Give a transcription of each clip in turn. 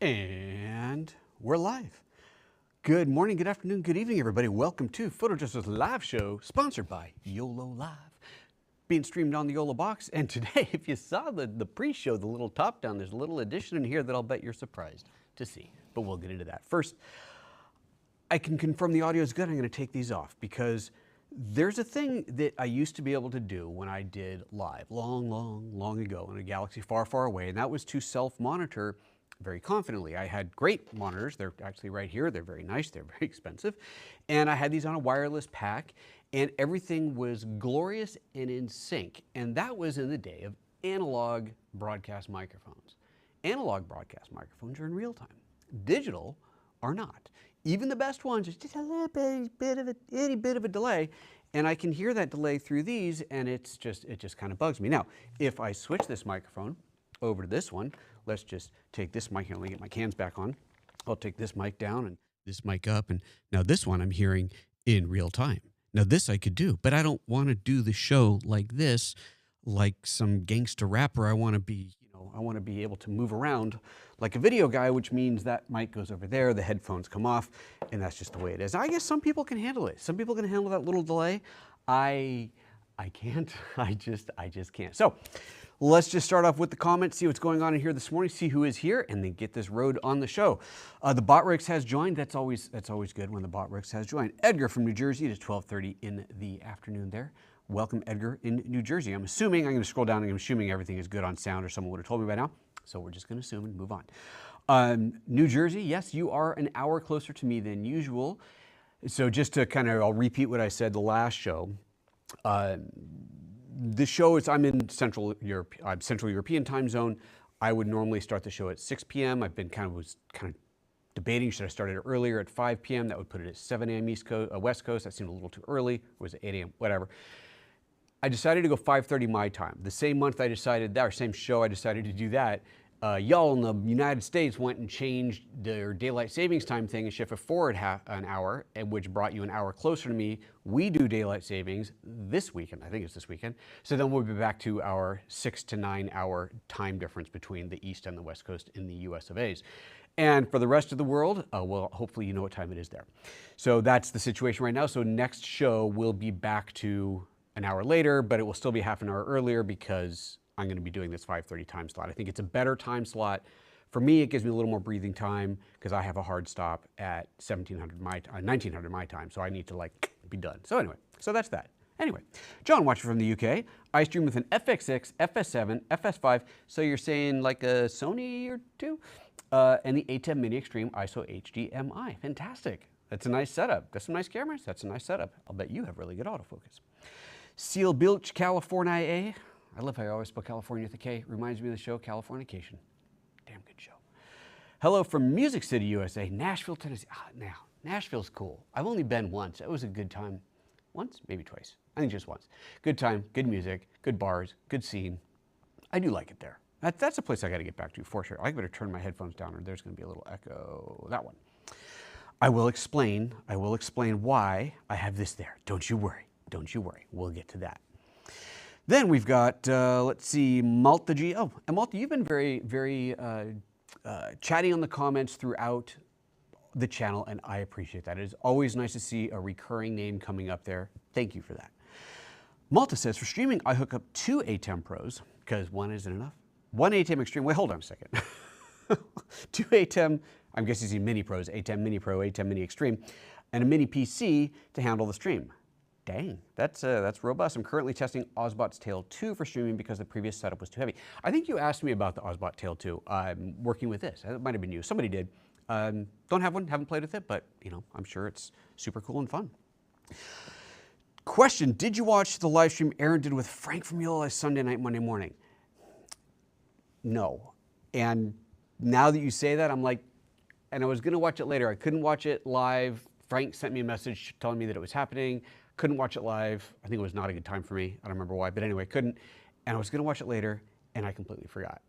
And we're live. Good morning, good afternoon, good evening, everybody. Welcome to PhotoJoseph's live show, sponsored by YOLO Live, being streamed on the YoloBox. And today, if you saw the pre-show, the little top down, there's a little addition in here that I'll bet you're surprised to see. But we'll get into that. First, I can confirm the audio is good. I'm going to take these off because there's a thing that I used to be able to do when I did live long ago in a galaxy far, far away, and that was to self-monitor very confidently. I had great monitors. They're actually right here. They're very nice. They're very expensive. And I had these on a wireless pack, and everything was glorious and in sync. And that was in the day of analog broadcast microphones. Analog broadcast microphones are in real time. Digital are not. Even the best ones, it's just a little bit of a itty bit of a delay, and I can hear that delay through these, and it just kind of bugs me. Now, if I switch this microphone over to this one, let's just take this mic here. Let me get my cans back on. I'll take this mic down and this mic up, and now this one I'm hearing in real time. Now this I could do, but I don't want to do the show like this, like some gangster rapper. I want to be, I want to be able to move around like a video guy, which means that mic goes over there, the headphones come off, and that's just the way it is. I guess some people can handle it. Some people can handle that little delay. I can't. I just can't. So Let's just start off with the comments, see what's going on in here this morning, see who is here, and then get this Rode on the show. The BotRix has joined. That's always good when the BotRix has joined. Edgar from New Jersey. It is 12:30 in the afternoon there. Welcome, Edgar, in New Jersey. I'm going to scroll down and I'm assuming everything is good on sound, or someone would have told me by now. So we're just going to assume and move on. New Jersey, yes, you are an hour closer to me than usual. So just to I'll repeat what I said the last show. The show is, I'm in Central European time zone. I would normally start the show at 6 p.m. I've been was debating, should I start it earlier at 5 p.m.? That would put it at 7 a.m. West Coast. That seemed a little too early. Or was it 8 a.m.? Whatever. I decided to go 5:30 my time. The same month I decided that, or same show I decided to do that, y'all in the United States went and changed their daylight savings time thing and shifted forward an hour, which brought you an hour closer to me. We do daylight savings this weekend. I think it's this weekend. So then we'll be back to our 6 to 9 hour time difference between the East and the West Coast in the U.S.A.s. And for the rest of the world, well, hopefully you know what time it is there. So that's the situation right now. So next show we'll be back to an hour later, but it will still be half an hour earlier because I'm going to be doing this 5:30 time slot. I think it's a better time slot. For me, it gives me a little more breathing time because I have a hard stop at 1900 my time, so I need to be done. So anyway, so that's that. Anyway, John watching from the UK. I stream with an FX6, FS7, FS5, so you're saying like a Sony or two, and the A10 Mini Extreme ISO HDMI. Fantastic. That's a nice setup. Got some nice cameras. That's a nice setup. I'll bet you have really good autofocus. Seal Beach, California. I love how I always spell California with a K. Reminds me of the show Californication. Damn good show. Hello from Music City, USA, Nashville, Tennessee. Now, Nashville's cool. I've only been once. It was a good time. Once? Maybe twice. I think just once. Good time, good music, good bars, good scene. I do like it there. That's a place I got to get back to for sure. I better turn my headphones down or there's going to be a little echo. That one. I will explain why I have this there. Don't you worry. Don't you worry. We'll get to that. Then we've got, let's see, Malta G. Oh, and Malta, you've been very, very chatty on the comments throughout the channel, and I appreciate that. It is always nice to see a recurring name coming up there. Thank you for that. Malta says, for streaming, I hook up 2 A10 Pros, because one isn't enough. One A10 Extreme, wait, hold on a second. 2 A10, I'm guessing he's Mini Pros, A10 Mini Pro, A10 Mini Extreme, and a mini PC to handle the stream. Dang, that's robust. I'm currently testing Ozbot's Tail 2 for streaming because the previous setup was too heavy. I think you asked me about the Ozbot Tail 2. I'm working with this. It might have been you. Somebody did. Don't have one, haven't played with it, but I'm sure it's super cool and fun. Question, did you watch the live stream Aaron did with Frank from Yolo Sunday night, Monday morning? No. And now that you say that, I'm like, and I was going to watch it later. I couldn't watch it live. Frank sent me a message telling me that it was happening. Couldn't watch it live. I think it was not a good time for me. I don't remember why, but anyway, couldn't. And I was going to watch it later, and I completely forgot.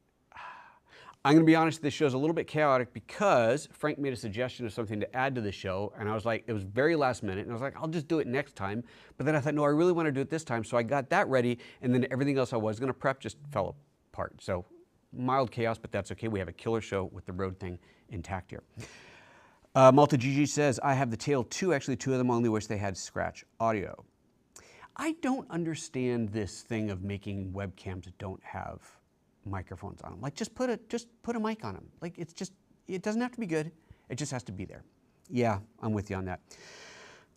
I'm going to be honest, this show's a little bit chaotic because Frank made a suggestion of something to add to the show, and I was like, it was very last minute, and I was like, I'll just do it next time. But then I thought, no, I really want to do it this time, so I got that ready, and then everything else I was going to prep just fell apart. So mild chaos, but that's okay. We have a killer show with the Rode thing intact here. Malta GG says, I have the Tail 2, actually 2 of them, only wish they had scratch audio. I don't understand this thing of making webcams that don't have microphones on them. Like just put a mic on them. Like it doesn't have to be good. It just has to be there. Yeah, I'm with you on that.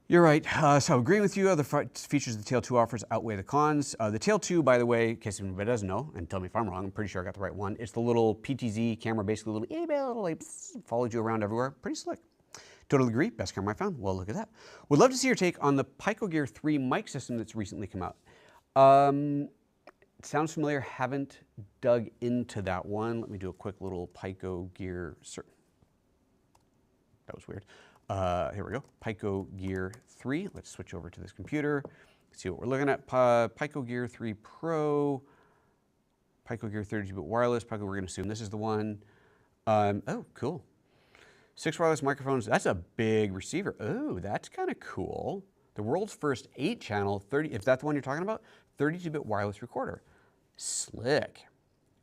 You're right. So agreeing with you, other features the Tail 2 offers outweigh the cons. The Tail 2, by the way, in case anybody doesn't know, and tell me if I'm wrong, I'm pretty sure I got the right one. It's the little PTZ camera, basically a little like follows you around everywhere. Pretty slick. Totally agree. Best camera I found. Well, look at that. Would love to see your take on the Pico Gear 3 mic system that's recently come out. It sounds familiar. Haven't dug into that one. Let me do a quick little Pico Gear search. That was weird. Here we go. Pico Gear 3. Let's switch over to this computer. See what we're looking at. Pico Gear 3 Pro. Pico Gear 32-bit wireless. Pico, we're going to assume this is the one. Oh, cool. 6 wireless microphones. That's a big receiver. Oh, that's kind of cool. The world's first 8-channel, 30, if that's the one you're talking about, 32-bit wireless recorder. Slick.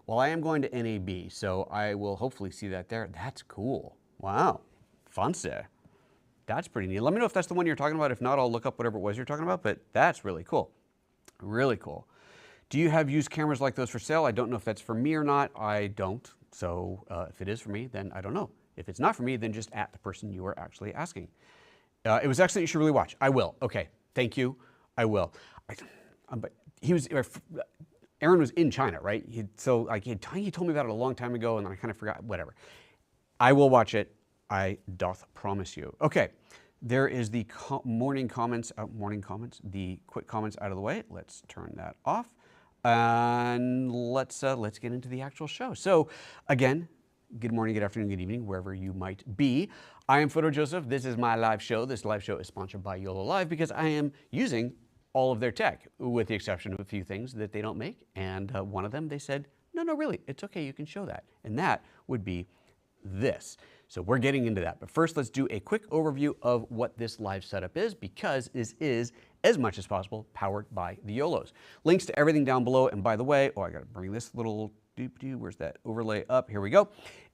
Well, I am going to NAB, so I will hopefully see that there. That's cool. Wow. Fancy. That's pretty neat. Let me know if that's the one you're talking about. If not, I'll look up whatever it was you're talking about, but that's really cool. Really cool. Do you have used cameras like those for sale? I don't know if that's for me or not. I don't. So if it is for me, then I don't know. If it's not for me, then just at the person you are actually asking. It was excellent. You should really watch. I will. Okay. Thank you. I will. But Aaron was in China, right? He told me about it a long time ago, and then I kind of forgot. Whatever. I will watch it. I doth promise you. Okay. There is the morning comments, the quick comments out of the way. Let's turn that off. And let's get into the actual show. So again, good morning, good afternoon, good evening, wherever you might be. I am PhotoJoseph. This is my live show. This live show is sponsored by YOLO Live because I am using all of their tech, with the exception of a few things that they don't make. And one of them, they said, no, really, it's okay, you can show that. And that would be this. So we're getting into that. But first, let's do a quick overview of what this live setup is, because this is, as much as possible, powered by the YOLOs. Links to everything down below. And by the way, I got to bring this little where's that overlay up? Here we go.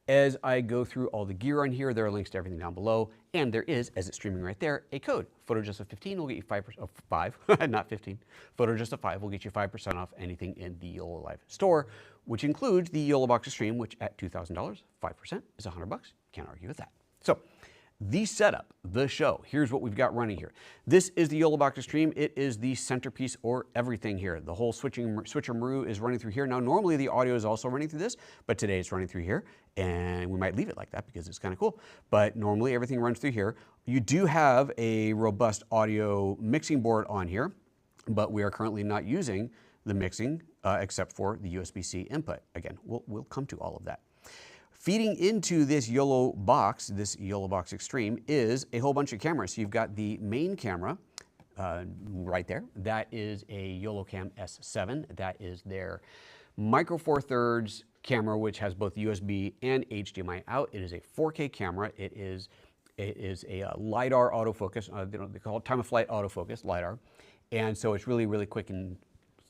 As I go through all the gear on here, there are links to everything down below. And there is, as it's streaming right there, a code. PhotoJoseph15 will get you 5%, 5, not 15. PhotoJoseph5 will get you 5% off anything in the YOLO Live store, which includes the YoloBox Extreme, which at $2,000, 5% is $100. Can't argue with that. So the setup, the show, here's what we've got running here. This is the YoloBox Extreme. It is the centerpiece or everything here. The whole switcheroo is running through here. Now, normally the audio is also running through this, but today it's running through here, and we might leave it like that because it's kind of cool. But normally everything runs through here. You do have a robust audio mixing board on here, but we are currently not using the mixing except for the USB-C input. Again, we'll come to all of that. Feeding into this YoloBox, this YoloBox Extreme, is a whole bunch of cameras. So you've got the main camera right there. That is a YoloCam S7. That is their Micro Four Thirds camera, which has both USB and HDMI out. It is a 4K camera. It is a LiDAR autofocus. They call it time-of-flight autofocus, LiDAR. And so it's really, really quick and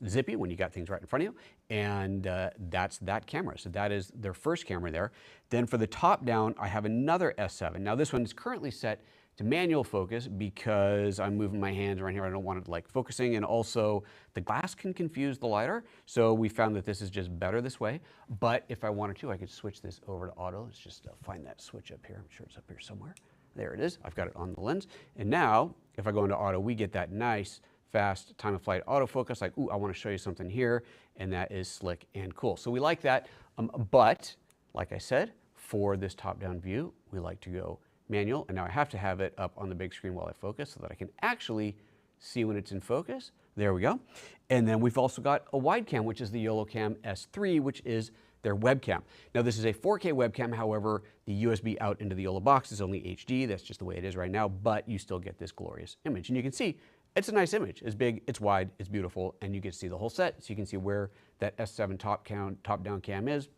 zippy when you got things right in front of you, and that's that camera. So that is their first camera there. Then for the top down, I have another S7. Now this one is currently set to manual focus because I'm moving my hands around here. I don't want it like focusing, and also the glass can confuse the LiDAR. So we found that this is just better this way. But if I wanted to, I could switch this over to auto. Let's just find that switch up here. I'm sure it's up here somewhere. There it is. I've got it on the lens. And now if I go into auto, we get that nice fast time-of-flight autofocus, like, ooh, I want to show you something here, and that is slick and cool. So we like that, but like I said, for this top-down view, we like to go manual, and now I have to have it up on the big screen while I focus so that I can actually see when it's in focus. There we go. And then we've also got a wide cam, which is the YoloCam S3, which is their webcam. Now this is a 4K webcam, however, the USB out into the YoloBox is only HD. That's just the way it is right now, but you still get this glorious image. And you can see it's a nice image. It's big, it's wide, it's beautiful, and you get to see the whole set, so you can see where that S7 top-down cam is.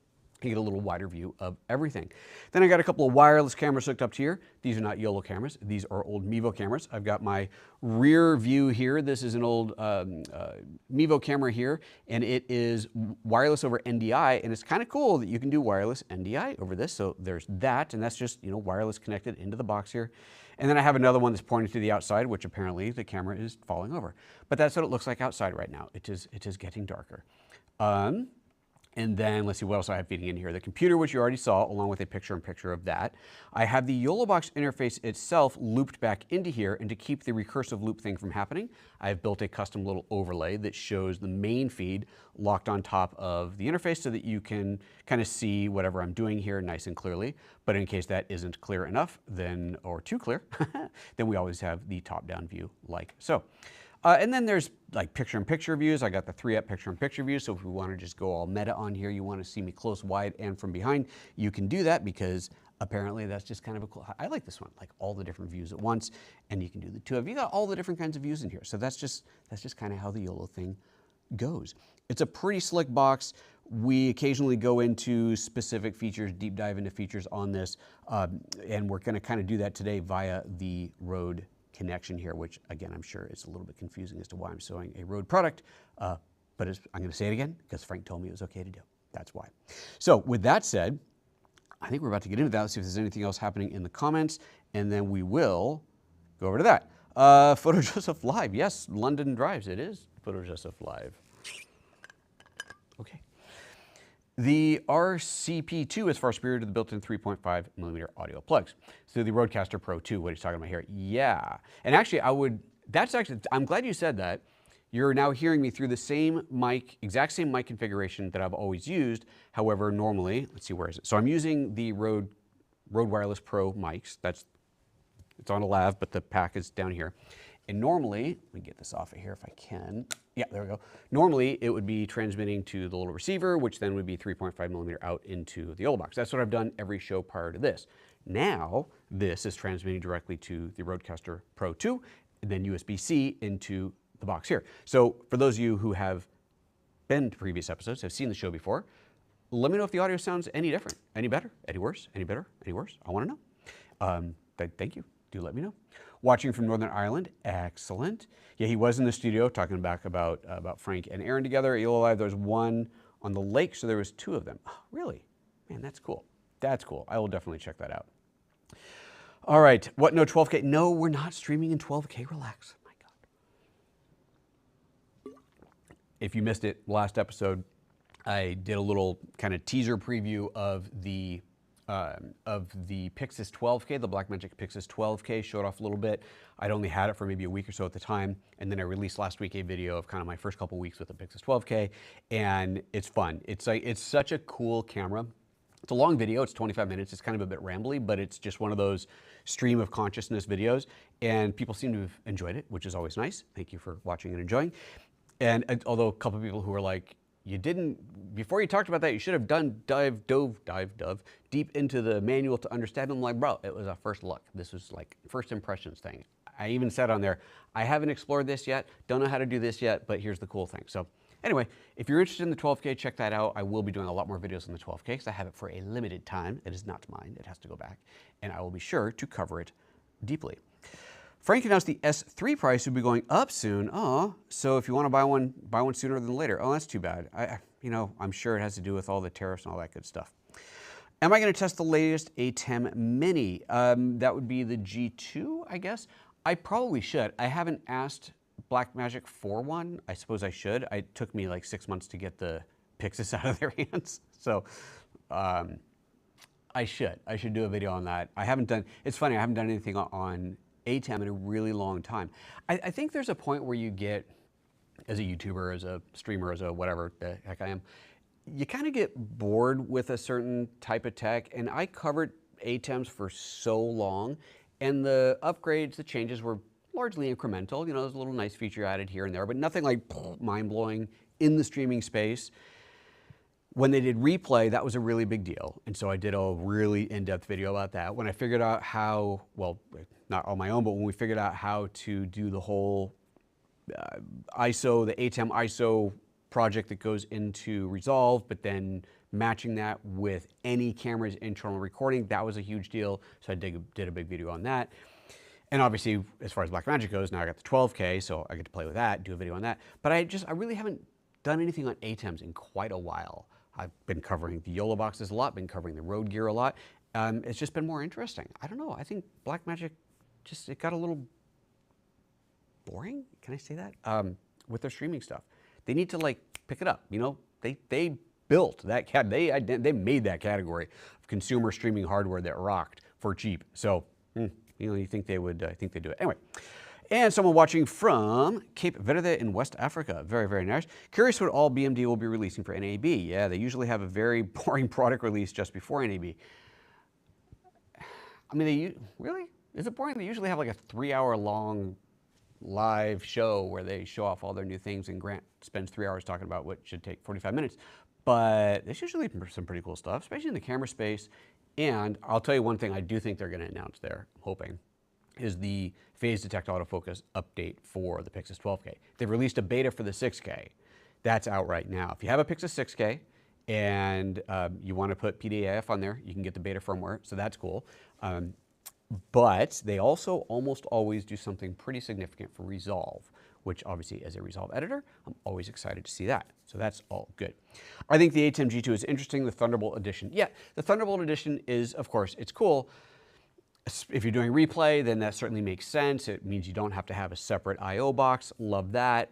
You get a little wider view of everything. Then I got a couple of wireless cameras hooked up to here. These are not YOLO cameras. These are old Mevo cameras. I've got my rear view here. This is an old Mevo camera here, and it is wireless over NDI, and it's kind of cool that you can do wireless NDI over this. So there's that, and that's just, you know, wireless connected into the box here. And then I have another one that's pointing to the outside, which apparently the camera is falling over. But that's what it looks like outside right now. It is getting darker. And then let's see what else I have feeding in here. The computer, which you already saw, along with a picture-in-picture of that. I have the YoloBox interface itself looped back into here, and to keep the recursive loop thing from happening, I've built a custom little overlay that shows the main feed locked on top of the interface so that you can kind of see whatever I'm doing here nice and clearly. But in case that isn't clear enough, then, or too clear, then we always have the top-down view like so. And then there's like picture-in-picture views. I got the 3-up picture-in-picture view. So if we want to just go all meta on here, you want to see me close, wide, and from behind, you can do that because apparently that's just kind of a cool. I like this one, like all the different views at once, and you can do the 2 of you. Got all the different kinds of views in here. So that's just kind of how the YOLO thing goes. It's a pretty slick box. We occasionally go into specific features, deep dive into features on this, and we're going to kind of do that today via the Rode connection here, which again, I'm sure it's a little bit confusing as to why I'm showing a Rode product, but I'm going to say it again because Frank told me it was okay to do. That's why. So with that said, I think we're about to get into that. Let's see if there's anything else happening in the comments, and then we will go over to that. PhotoJoseph Live. Yes, London drives. It is PhotoJoseph Live. Okay. The RCP2 is far superior to the built-in 3.5 millimeter audio plugs. So the RØDECaster PRO 2, what he's talking about here. Yeah. And actually, I'm glad you said that. You're now hearing me through the same mic, exact same mic configuration that I've always used. However, normally, let's see, where is it? So I'm using the Rode Wireless Pro mics. It's on a lav, but the pack is down here. And normally, let me get this off of here if I can. Yeah, there we go. Normally, it would be transmitting to the little receiver, which then would be 3.5 millimeter out into the YoloBox. That's what I've done every show prior to this. Now, this is transmitting directly to the RØDECaster PRO 2, and then USB-C into the box here. So for those of you who have been to previous episodes, have seen the show before, let me know if the audio sounds any different, any better, any worse, any better, any worse. I want to know. Thank you. Do let me know. Watching from Northern Ireland, excellent. Yeah, he was in the studio talking back about Frank and Aaron together at Yolo Live. There was one on the lake, so there was 2 of them. Oh, really? Man, that's cool. That's cool. I will definitely check that out. All right, what, no 12K? No, we're not streaming in 12K, relax. My God. If you missed it, last episode, I did a little kind of teaser preview of the Pixis 12K, the Blackmagic Pixis 12K, showed off a little bit. I'd only had it for maybe a week or so at the time, and then I released last week a video of kind of my first couple weeks with the Pixis 12K, and it's fun. It's such a cool camera. It's a long video, it's 25 minutes, it's kind of a bit rambly, but it's just one of those stream of consciousness videos, and people seem to have enjoyed it, which is always nice. Thank you for watching and enjoying. And although a couple of people who were like, before you talked about that, you should have dove deep into the manual to understand. I'm like, bro, it was a first look. This was like first impressions thing. I even said on there, I haven't explored this yet, don't know how to do this yet, but here's the cool thing. So anyway, if you're interested in the 12K, check that out. I will be doing a lot more videos on the 12K because I have it for a limited time. It is not mine, it has to go back. And I will be sure to cover it deeply. Frank announced the S3 price would be going up soon. Oh, so if you want to buy one sooner than later. Oh, that's too bad. I'm sure it has to do with all the tariffs and all that good stuff. Am I going to test the latest A10 Mini? That would be the G2, I guess. I probably should. I haven't asked Blackmagic for one. I suppose I should. It took me like 6 months to get the Pixis out of their hands. So I should do a video on that. It's funny, I haven't done anything on A10 in a really long time. I think there's a point where you get, as a YouTuber, as a streamer, as a whatever the heck I am, you kind of get bored with a certain type of tech, and I covered A10s for so long, and the upgrades, the changes were largely incremental. You know, there's a little nice feature added here and there, but nothing like mind-blowing in the streaming space. When they did replay, that was a really big deal. And so I did a really in-depth video about that. When I figured out how, well, not on my own, but when we figured out how to do the whole ISO, the ATEM ISO project that goes into Resolve, but then matching that with any camera's internal recording, that was a huge deal. So I did a big video on that. And obviously, as far as Blackmagic goes, now I got the 12K, so I get to play with that, do a video on that. But I really haven't done anything on ATEMs in quite a while. I've been covering the YoloBoxes a lot, been covering the Rode gear a lot. It's just been more interesting. I don't know, I think Blackmagic it got a little boring, can I say that? With their streaming stuff. They need to like pick it up, you know? They built that, they made that category of consumer streaming hardware that rocked for cheap. So, you know, you think they would, I think they do it. Anyway, and someone watching from Cape Verde in West Africa. Very, very nice. Curious what all BMD will be releasing for NAB. Yeah, they usually have a very boring product release just before NAB. I mean, really? Is it boring? They usually have like a 3-hour-long live show where they show off all their new things, and Grant spends 3 hours talking about what should take 45 minutes. But there's usually some pretty cool stuff, especially in the camera space. And I'll tell you one thing I do think they're going to announce there, I'm hoping, is the phase detect autofocus update for the Pixis 12K. They've released a beta for the 6K. That's out right now. If you have a Pixis 6K and you want to put PDAF on there, you can get the beta firmware, so that's cool. But they also almost always do something pretty significant for Resolve, which obviously as a Resolve editor, I'm always excited to see that. So that's all good. I think the ATEM G2 is interesting, the Thunderbolt edition. Yeah, the Thunderbolt edition is, of course, it's cool. If you're doing replay, then that certainly makes sense. It means you don't have to have a separate I/O box. Love that.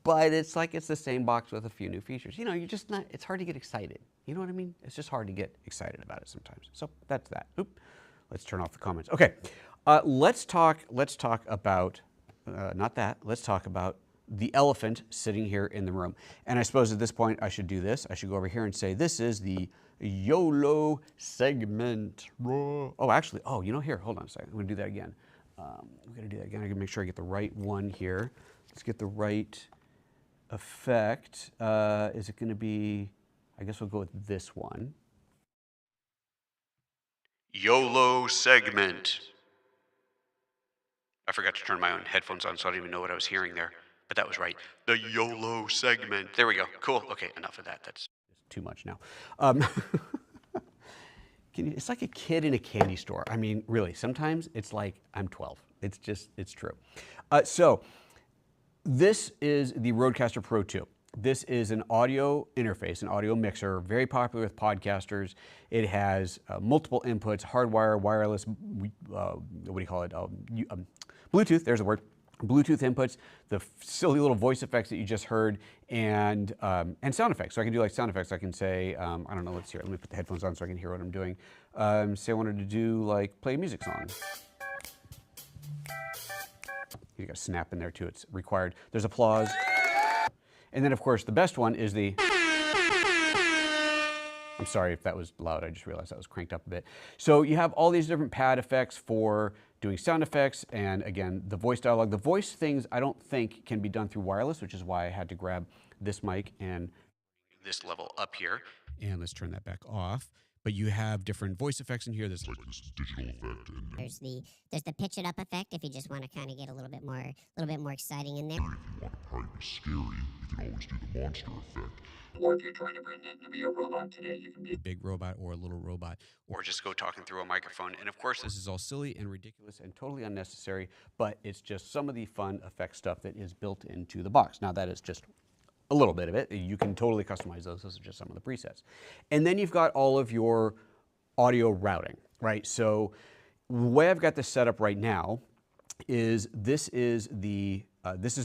but it's like it's the same box with a few new features. You know, you're just not, it's hard to get excited. You know what I mean? It's just hard to get excited about it sometimes. So that's that. Oop. Let's turn off the comments. Okay, let's talk about, not that, let's talk about the elephant sitting here in the room. And I suppose at this point I should do this. I should go over here and say, this is the YOLO segment. Oh, actually, oh, you know, here, hold on a second. I'm gonna do that again. I'm gonna do that again. I gotta make sure I get the right one here. Let's get the right effect. Is it gonna be, I guess we'll go with this one. YOLO segment. I forgot to turn my own headphones on, so I didn't even know what I was hearing there. But that was right. The YOLO segment. There we go. Cool. Okay, enough of that. That's too much now. It's like a kid in a candy store. I mean, really, sometimes it's like I'm 12. It's just, it's true. So this is the RØDECaster PRO 2. This is an audio interface, an audio mixer, very popular with podcasters. It has multiple inputs, hardwire, wireless, what do you call it? Bluetooth, there's the word. Bluetooth inputs, the silly little voice effects that you just heard, and sound effects. So I can do like sound effects. I can say, I don't know, let's hear it. Let me put the headphones on so I can hear what I'm doing. Say I wanted to do like play a music song. You got a snap in there too, it's required. There's applause. And then of course the best one is the, I'm sorry if that was loud, I just realized that was cranked up a bit. So you have all these different pad effects for doing sound effects, and again, the voice dialogue. The voice things I don't think can be done through wireless, which is why I had to grab this mic and this level up here. And let's turn that back off. But you have different voice effects in here. There's like this digital effect. There's the pitch it up effect if you just want to kind of get a little bit more exciting in there. If you want to probably be scary, you can always do the monster effect. Or if you're trying to bring it to be a robot today, you can be a big robot or a little robot, or just go talking through a microphone. And of course, this is all silly and ridiculous and totally unnecessary, but it's just some of the fun effect stuff that is built into the box. Now that is just a little bit of it. You can totally customize those. Those are just some of the presets. And then you've got all of your audio routing, right? So the way I've got this set up right now is this is the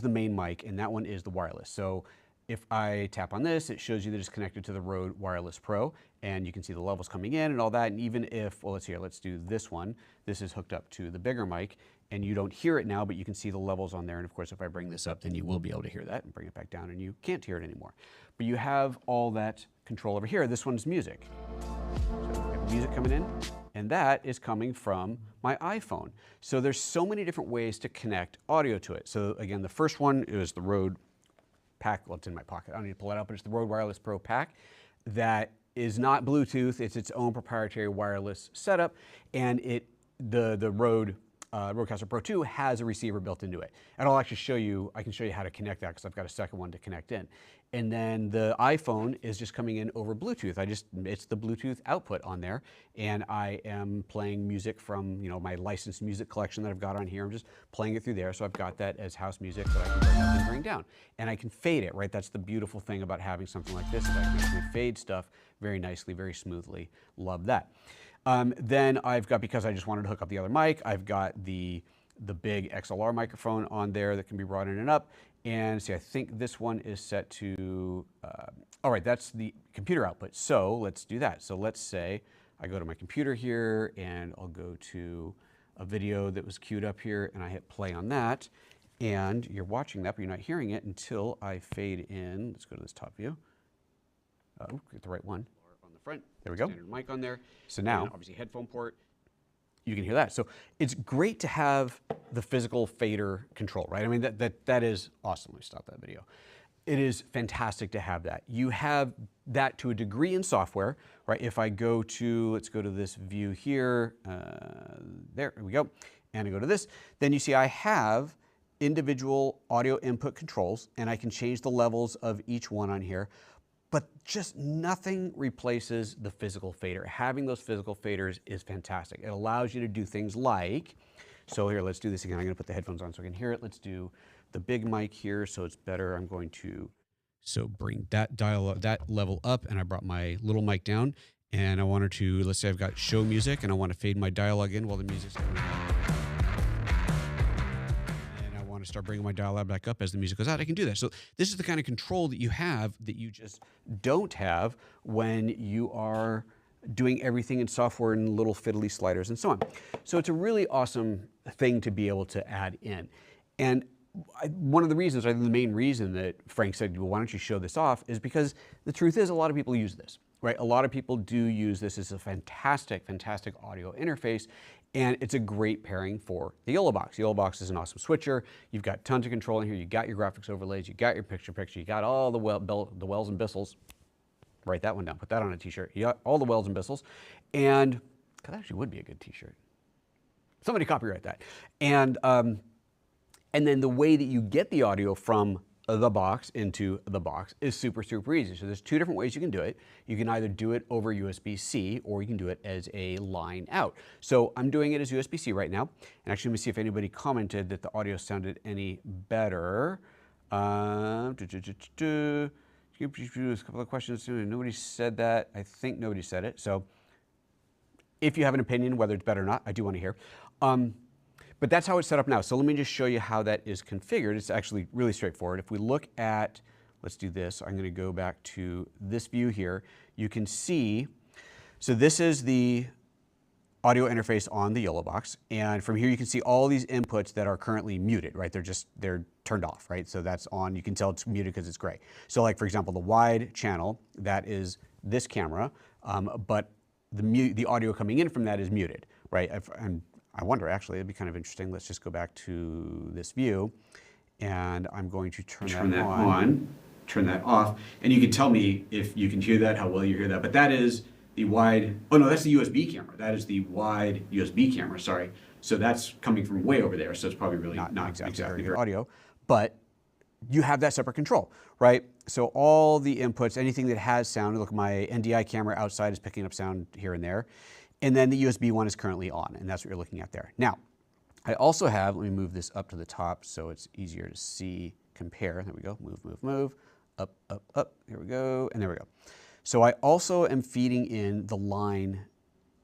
main mic, and that one is the wireless. So if I tap on this, it shows you that it's connected to the Rode Wireless Pro, and you can see the levels coming in and all that. And even if, well, let's do this one. This is hooked up to the bigger mic, and you don't hear it now, but you can see the levels on there. And of course, if I bring this up, then you will be able to hear that, and bring it back down, and you can't hear it anymore. But you have all that control over here. This one's music. So we have music coming in, and that is coming from my iPhone. So there's so many different ways to connect audio to it. So again, the first one is the Rode pack. Well, it's in my pocket. I don't need to pull it out, but it's the Rode Wireless Pro pack that is not Bluetooth. It's its own proprietary wireless setup, and the Rode RØDECaster PRO 2 has a receiver built into it. And I'll actually show you, I can show you how to connect that because I've got a second one to connect in. And then the iPhone is just coming in over Bluetooth. It's the Bluetooth output on there, and I am playing music from, you know, my licensed music collection that I've got on here. I'm just playing it through there, so I've got that as house music that I can bring up and bring down. And I can fade it, right? That's the beautiful thing about having something like this, is I can actually fade stuff very nicely, very smoothly. Love that. Then I've got, because I just wanted to hook up the other mic, I've got the big XLR microphone on there that can be brought in and up. And see, I think this one is set to, all right, that's the computer output. So let's do that. So let's say I go to my computer here, and I'll go to a video that was queued up here, and I hit play on that. And you're watching that, but you're not hearing it until I fade in. Let's go to this top view. Get the right one. On the front, there we go. Standard mic on there. So now, obviously headphone port, you can hear that. So it's great to have the physical fader control, right? I mean, that is awesome. Let me stop that video. It is fantastic to have that. You have that to a degree in software, right? If I go to, let's go to this view here, there we go, and I go to this, then you see I have individual audio input controls, and I can change the levels of each one on here. But just nothing replaces the physical fader. Having those physical faders is fantastic. It allows you to do things like, so here, let's do this again. I'm gonna put the headphones on so I can hear it. Let's do the big mic here so it's better. I'm going to, so bring that dial, that level up, and I brought my little mic down, and I wanted to, let's say I've got show music, and I want to fade my dialogue in while the music's coming on. And I want want to start bringing my dial back up as the music goes out, I can do that. So this is the kind of control that you have that you just don't have when you are doing everything in software and little fiddly sliders and so on. So it's a really awesome thing to be able to add in. And one of the reasons, I think the main reason that Frank said, well, why don't you show this off, is because the truth is a lot of people use this, right? A lot of people do use this as a fantastic, fantastic audio interface, and it's a great pairing for the YoloBox. The YoloBox is an awesome switcher. You've got tons of control in here. You got your graphics overlays. You got your picture, you got all the wells and whistles. Write that one down. Put that on a t-shirt. You got all the wells and whistles. And that actually would be a good t-shirt. Somebody copyright that. And then the way that you get the audio from the box into the box is super, super easy. So there's two different ways you can do it. You can either do it over USB-C or you can do it as a line out. So I'm doing it as USB-C right now. And actually, let me see if anybody commented that the audio sounded any better. A couple of questions. Nobody said that. I think nobody said it. So if you have an opinion, whether it's better or not, I do want to hear. But that's how it's set up now. So let me just show you how that is configured. It's actually really straightforward. If we look at, let's do this. I'm going to go back to this view here. You can see, so this is the audio interface on the YoloBox. And from here, you can see all these inputs that are currently muted, right? They're turned off, right? So that's on. You can tell it's muted because it's gray. So like, for example, the wide channel, that is this camera, but the audio coming in from that is muted, right? And I wonder, actually, it'd be kind of interesting. Let's just go back to this view, and I'm going to turn that on, turn that off, and you can tell me if you can hear that, how well you hear that. But that is the wide, oh no, that's the USB camera. That is the wide USB camera, sorry. So that's coming from way over there, so it's probably really not exactly good audio, but you have that separate control, right? So all the inputs, anything that has sound, look, my NDI camera outside is picking up sound here and there. And then the USB one is currently on, and that's what you're looking at there. Now, I also have, let me move this up to the top so it's easier to see, compare. There we go, move, up, here we go, and there we go. So I also am feeding in the line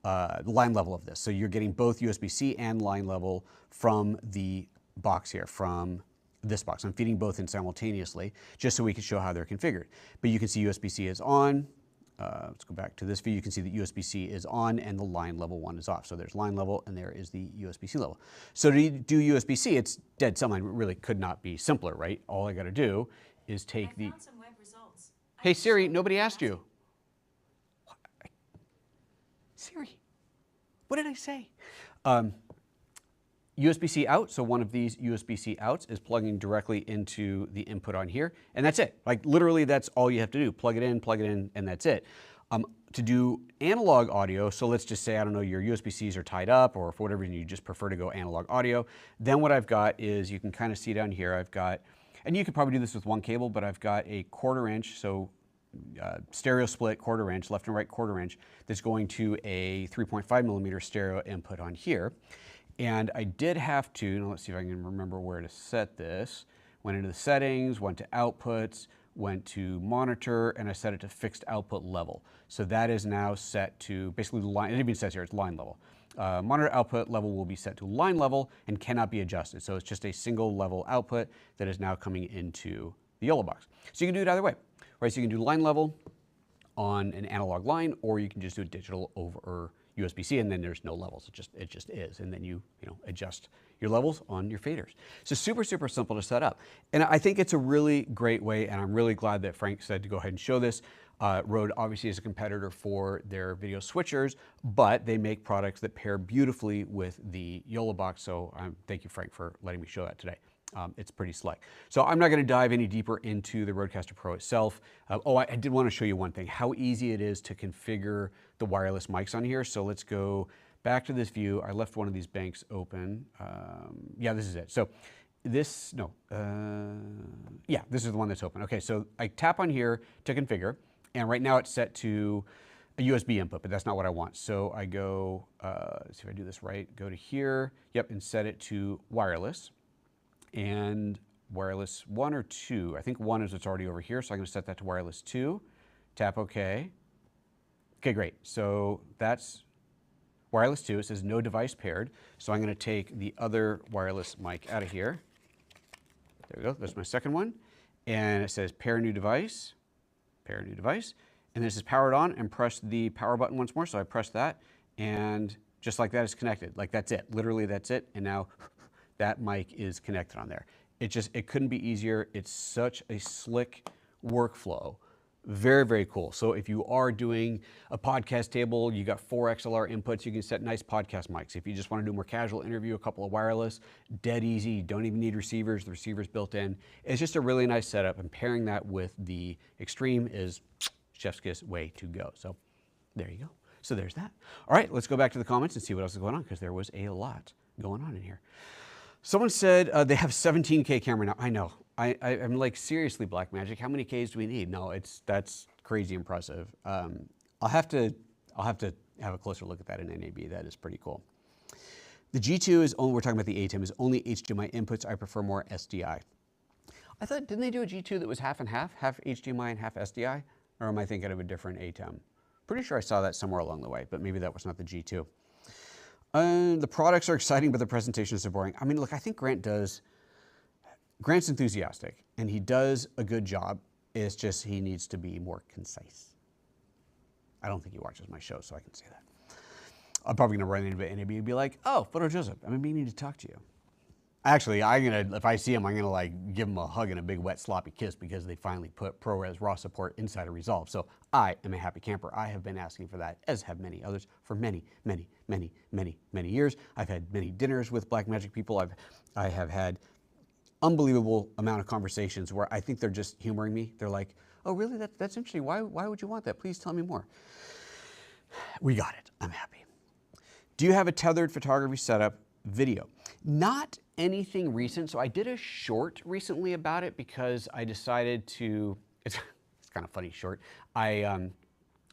level of this. So you're getting both USB-C and line level from the box here, from this box. I'm feeding both in simultaneously, just so we can show how they're configured. But you can see USB-C is on. Let's go back to this view. You can see that USB-C is on and the line level one is off. So there's line level and there is the USB-C level. So to do USB-C, it's dead simple. It really could not be simpler, right? All I got to do is take I found some web results. Hey Siri, nobody asked you. Siri, what did I say? USB-C out, so one of these USB-C outs is plugging directly into the input on here, and that's it. Like literally that's all you have to do. Plug it in, and that's it. To do analog audio, so let's just say, I don't know, your USB-Cs are tied up, or for whatever reason you just prefer to go analog audio, then what I've got is, you can kind of see down here, I've got, and you could probably do this with one cable, but I've got a 1/4 inch, so stereo split 1/4 inch, left and right 1/4 inch, that's going to a 3.5 millimeter stereo input on here. And I did have to, let's see if I can remember where to set this. Went into the settings, went to outputs, went to monitor, and I set it to fixed output level. So that is now set to basically the line, it even says here it's line level. Monitor output level will be set to line level and cannot be adjusted. So it's just a single level output that is now coming into the YoloBox. So you can do it either way, right? So you can do line level on an analog line, or you can just do it digital over USB-C, and then there's no levels. It just is, and then you adjust your levels on your faders. So super, super simple to set up. And I think it's a really great way, and I'm really glad that Frank said to go ahead and show this. Rode obviously is a competitor for their video switchers, but they make products that pair beautifully with the YoloBox. So thank you, Frank, for letting me show that today. It's pretty slick. So I'm not going to dive any deeper into the RØDECaster PRO itself. I did want to show you one thing, how easy it is to configure the wireless mics on here. So let's go back to this view. I left one of these banks open. Yeah, this is it. So this, yeah, this is the one that's open. Okay, so I tap on here to configure, and right now it's set to a USB input, but that's not what I want. So I go, let's see if I do this right, go to here, yep, and set it to wireless. And wireless 1 or 2. I think 1 is what's already over here, so I'm going to set that to wireless 2. Tap OK. Okay, great. So that's wireless 2. It says no device paired. So I'm going to take the other wireless mic out of here. There we go. That's my second one. And it says pair new device, and this is powered on, and press the power button once more. So I press that, and just like that, it's connected. Like that's it, literally that's it. And now that mic is connected on there. It couldn't be easier. It's such a slick workflow. Very, very cool. So if you are doing a podcast table, you got 4 XLR inputs, you can set nice podcast mics. If you just want to do a more casual interview, a couple of wireless, dead easy. You don't even need receivers. The receiver's built in. It's just a really nice setup, and pairing that with the Extreme is chef's kiss, way to go. So there you go. So there's that. All right, let's go back to the comments and see what else is going on, because there was a lot going on in here. Someone said they have 17K camera now. I know. I'm like, seriously, Blackmagic, how many Ks do we need? No, that's crazy impressive. I'll have to have a closer look at that in NAB. That is pretty cool. The G2 is only, we're talking about the ATEM, is only HDMI inputs. I prefer more SDI. I thought, didn't they do a G2 that was half and half HDMI and half SDI? Or am I thinking of a different ATEM? Pretty sure I saw that somewhere along the way, but maybe that was not the G2. The products are exciting, but the presentations are boring. I mean, look, I think Grant's enthusiastic, and he does a good job. It's just he needs to be more concise. I don't think he watches my show, so I can say that. I'm probably going to run into NAB and be like, oh, PhotoJoseph, I'm meaning to talk to you. Actually, if I see him, I'm going to like give him a hug and a big wet sloppy kiss, because they finally put ProRes RAW support inside of Resolve. So I am a happy camper. I have been asking for that, as have many others, for many, many, many, many, many years. I've had many dinners with Blackmagic people. I have had unbelievable amount of conversations where I think they're just humoring me. They're like, oh, really? That's interesting. Why would you want that? Please tell me more. We got it. I'm happy. Do you have a tethered photography setup video? Not anything recent. So I did a short recently about it, because I decided to, it's kind of funny short. I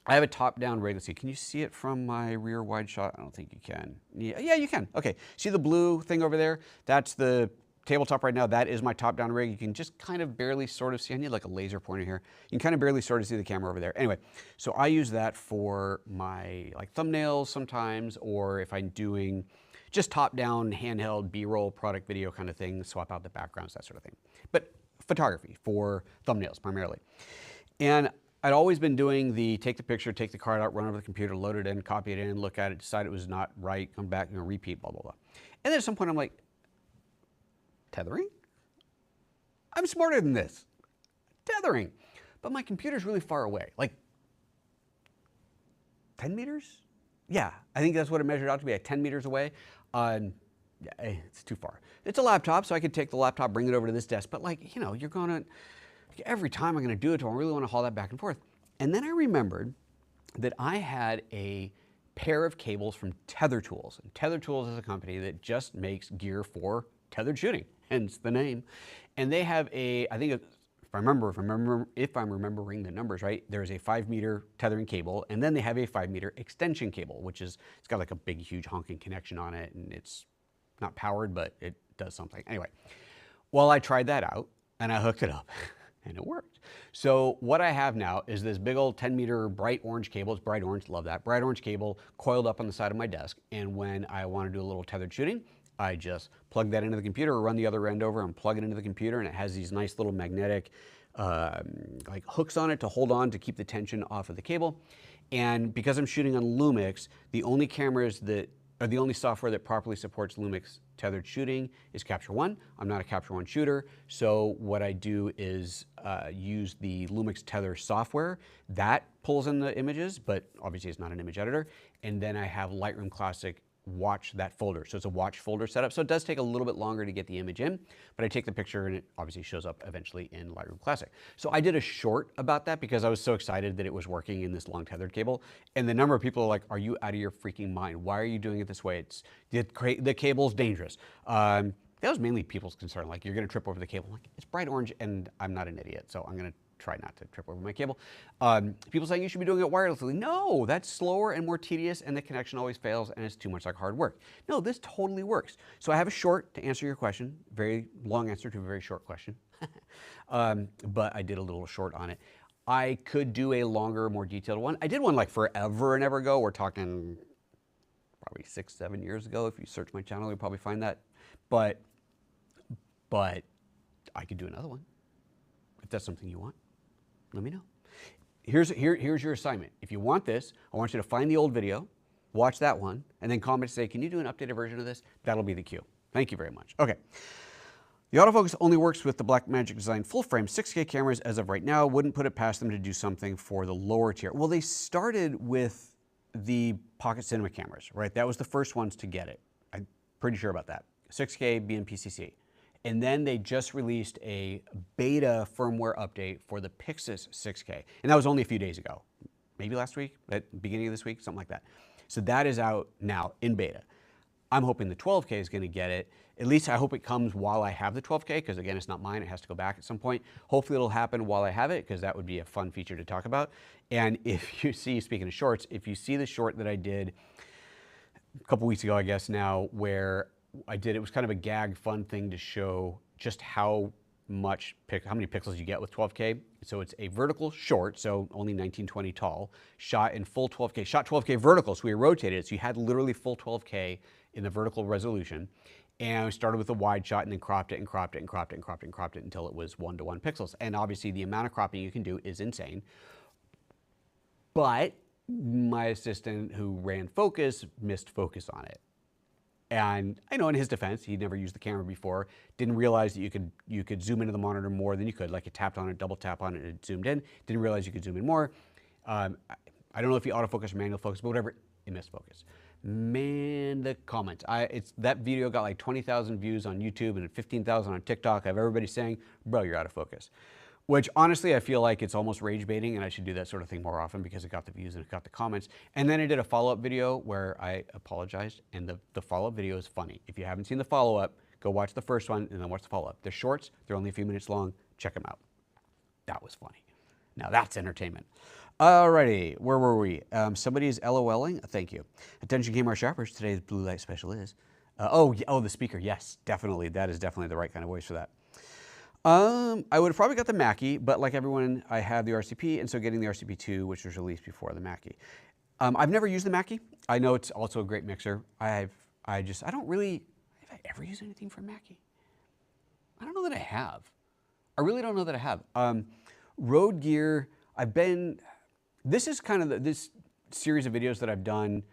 have a top-down rig. Let's see, can you see it from my rear wide shot? I don't think you can. Yeah, you can. Okay, see the blue thing over there? That's the tabletop right now. That is my top-down rig. You can just kind of barely sort of see. I need like a laser pointer here. You can kind of barely sort of see the camera over there. Anyway, so I use that for my like thumbnails sometimes, or if I'm doing just top-down handheld B-roll product video kind of thing, swap out the backgrounds, that sort of thing. But photography for thumbnails primarily. And I'd always been doing the take the picture, take the card out, run over the computer, load it in, copy it in, look at it, decide it was not right, come back, repeat, blah, blah, blah. And then at some point I'm like, tethering? I'm smarter than this. Tethering. But my computer's really far away, like 10 meters? Yeah, I think that's what it measured out to be, like 10 meters away. It's too far. It's a laptop, so I could take the laptop, bring it over to this desk, but like, you're gonna, every time I'm gonna do it, I really wanna haul that back and forth. And then I remembered that I had a pair of cables from Tether Tools. And Tether Tools is a company that just makes gear for tethered shooting, hence the name. And they have a, I think if I'm remembering the numbers right, there's a 5-meter tethering cable, and then they have a 5-meter extension cable, which is, it's got like a big, huge honking connection on it, and it's not powered, but it does something. Anyway, well, I tried that out, and I hooked it up, and it worked. So what I have now is this big old 10-meter bright orange cable. It's bright orange, love that. Bright orange cable coiled up on the side of my desk, and when I want to do a little tethered shooting, I just plug that into the computer, or run the other end over and plug it into the computer, and it has these nice little magnetic like hooks on it to hold on to keep the tension off of the cable. And because I'm shooting on Lumix, the only cameras that, or the only software that properly supports Lumix tethered shooting is Capture One. I'm not a Capture One shooter, so what I do is use the Lumix Tether software. That pulls in the images, but obviously it's not an image editor. And then I have Lightroom Classic watch that folder. So it's a watch folder setup. So it does take a little bit longer to get the image in, but I take the picture and it obviously shows up eventually in Lightroom Classic. So I did a short about that because I was so excited that it was working in this long tethered cable. And the number of people are like, are you out of your freaking mind? Why are you doing it this way? The cable's dangerous. That was mainly people's concern. Like, you're going to trip over the cable. I'm like, it's bright orange and I'm not an idiot. So I'm going to try not to trip over my cable. People saying you should be doing it wirelessly. No, that's slower and more tedious, and the connection always fails, and it's too much like hard work. No, this totally works. So I have a short to answer your question, very long answer to a very short question, but I did a little short on it. I could do a longer, more detailed one. I did one like forever and ever ago. We're talking probably 6-7 years ago. If you search my channel, you'll probably find that. But I could do another one. If that's something you want, let me know. Here's your assignment. If you want this, I want you to find the old video, watch that one, and then comment and say, can you do an updated version of this? That'll be the cue. Thank you very much. Okay. The autofocus only works with the Blackmagic Design full-frame 6K cameras as of right now. Wouldn't put it past them to do something for the lower tier. Well, they started with the Pocket Cinema cameras, right? That was the first ones to get it. I'm pretty sure about that. 6K BMPCC. And then they just released a beta firmware update for the Pixis 6K. And that was only a few days ago. Maybe last week, at the beginning of this week, something like that. So that is out now in beta. I'm hoping the 12K is going to get it. At least I hope it comes while I have the 12K, because again, it's not mine. It has to go back at some point. Hopefully it'll happen while I have it, because that would be a fun feature to talk about. And if you see, speaking of shorts, if you see the short that I did a couple weeks ago, I guess now, where it was kind of a gag fun thing to show just how many pixels you get with 12K. So it's a vertical short, so only 1920 tall, shot in full 12K, shot 12K vertical, so we rotated it, so you had literally full 12K in the vertical resolution. And we started with a wide shot and then cropped it and cropped it and cropped it and cropped it and cropped it until it was 1:1 pixels. And obviously the amount of cropping you can do is insane. But my assistant who ran focus missed focus on it. And I know in his defense, he'd never used the camera before, didn't realize that you could zoom into the monitor more than you could. Like you tapped on it, double tap on it, and it zoomed in. Didn't realize you could zoom in more. I don't know if you autofocus or manual focus, but whatever, it missed focus. Man, the comments. That video got like 20,000 views on YouTube and 15,000 on TikTok. I have everybody saying, bro, you're out of focus. Which honestly, I feel like it's almost rage baiting, and I should do that sort of thing more often because it got the views and it got the comments. And then I did a follow-up video where I apologized, and the follow-up video is funny. If you haven't seen the follow-up, go watch the first one and then watch the follow-up. They're shorts, they're only a few minutes long. Check them out. That was funny. Now that's entertainment. Alrighty, where were we? Somebody's LOLing. Thank you. Attention camera shoppers, today's blue light special is. The speaker. Yes, definitely. That is definitely the right kind of voice for that. I would have probably got the Mackie, but like everyone, I have the RCP, and so getting the RCP2, which was released before the Mackie. I've never used the Mackie. I know it's also a great mixer. Have I ever used anything from Mackie? I don't know that I have. I really don't know that I have. Rode gear, this is kind of this series of videos that I've done,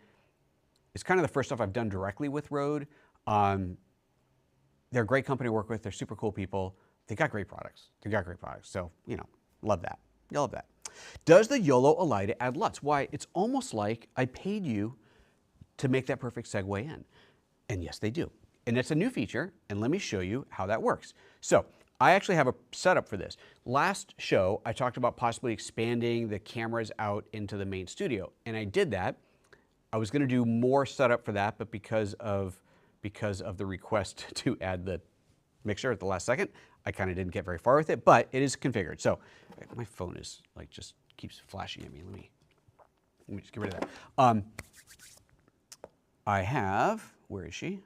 it's kind of the first stuff I've done directly with Rode. They're a great company to work with. They're super cool people. They got great products. So, love that. You love that. Does the Yolo allow to add LUTs? Why, it's almost like I paid you to make that perfect segue in. And yes, they do. And it's a new feature, and let me show you how that works. So, I actually have a setup for this. Last show, I talked about possibly expanding the cameras out into the main studio, and I did that. I was gonna do more setup for that, but because of the request to add the mixer at the last second, I kind of didn't get very far with it, but it is configured. So my phone is like just keeps flashing at me. Let me just get rid of that. I have, where is she?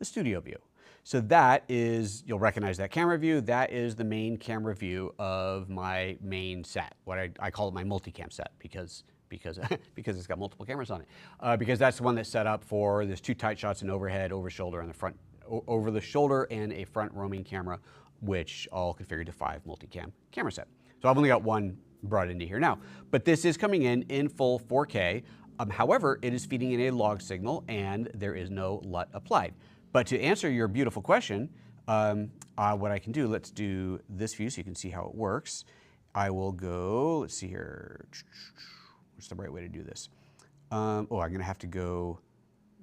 The studio view. So that is, you'll recognize that camera view. That is the main camera view of my main set. What I call it my multicam set because it's got multiple cameras on it. Because that's the one that's set up for, there's 2 tight shots, an overhead, over shoulder, and the front, over the shoulder, and a front roaming camera, which all configured to 5 multicam camera set. So I've only got one brought into here now, but this is coming in full 4K. However, it is feeding in a log signal and there is no LUT applied. But to answer your beautiful question, what I can do, let's do this view so you can see how it works. I will go, let's see here. What's the right way to do this? I'm gonna have to go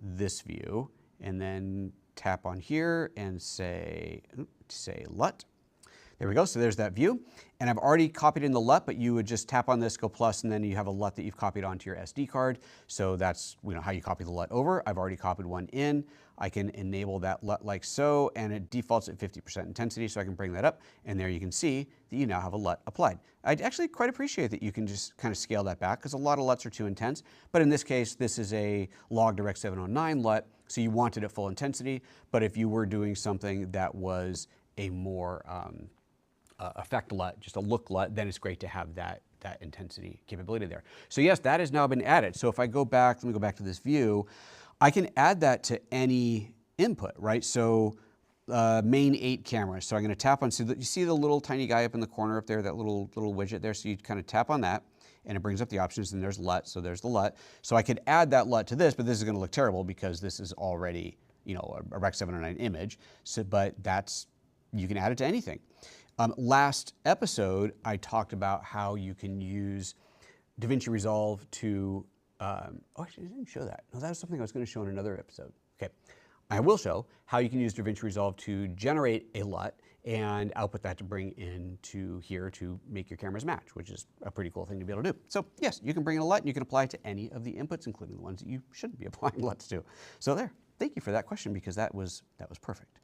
this view and then tap on here and say LUT. There we go, so there's that view. And I've already copied in the LUT, but you would just tap on this, go plus, and then you have a LUT that you've copied onto your SD card. So that's how you copy the LUT over. I've already copied one in. I can enable that LUT like so, and it defaults at 50% intensity, so I can bring that up, and there you can see that you now have a LUT applied. I'd actually quite appreciate that you can just kind of scale that back, because a lot of LUTs are too intense, but in this case, this is a log direct 709 LUT, so you wanted it full intensity, but if you were doing something that was a more effect LUT, just a look LUT, then it's great to have that intensity capability there. So yes, that has now been added. So if I go back, let me go back to this view, I can add that to any input, right? So main 8 cameras. So I'm going to tap on, so you see the little tiny guy up in the corner up there, that little widget there. So you kind of tap on that and it brings up the options, and there's LUT. So there's the LUT. So I could add that LUT to this, but this is going to look terrible because this is already, you know, a Rec. 709 image. So, but that's, you can add it to anything. Last episode, I talked about how you can use DaVinci Resolve to, oh, actually, I didn't show that. No, that was something I was going to show in another episode. Okay. I will show how you can use DaVinci Resolve to generate a LUT and output that to bring into here to make your cameras match, which is a pretty cool thing to be able to do. So yes, you can bring in a LUT and you can apply it to any of the inputs, including the ones that you shouldn't be applying LUTs to. So there, thank you for that question, because that was perfect.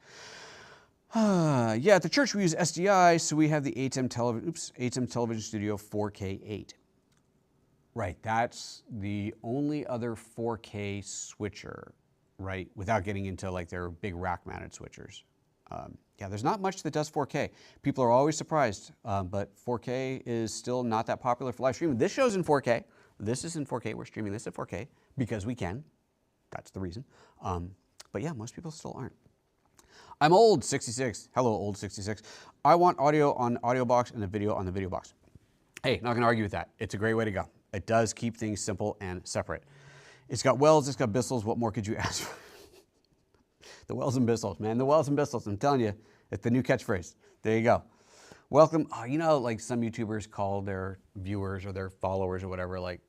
Yeah, at the church we use SDI, so we have the ATEM Television Studio 4K8. Right, that's the only other 4K switcher, right, without getting into like their big rack-mounted switchers. Yeah, there's not much that does 4K. People are always surprised, but 4K is still not that popular for live streaming. This show's in 4K. This is in 4K. We're streaming this at 4K because we can. That's the reason. But yeah, most people still aren't. I'm old, 66. Hello, old 66. I want audio on YoloBox and a video on the VideoBox. Hey, not gonna argue with that. It's a great way to go. It does keep things simple and separate. It's got wells, it's got bistles. What more could you ask for? The wells and bistles, man. The wells and bistles. I'm telling you, it's the new catchphrase. There you go. Welcome. Oh, you know, like some YouTubers call their viewers or their followers or whatever, like,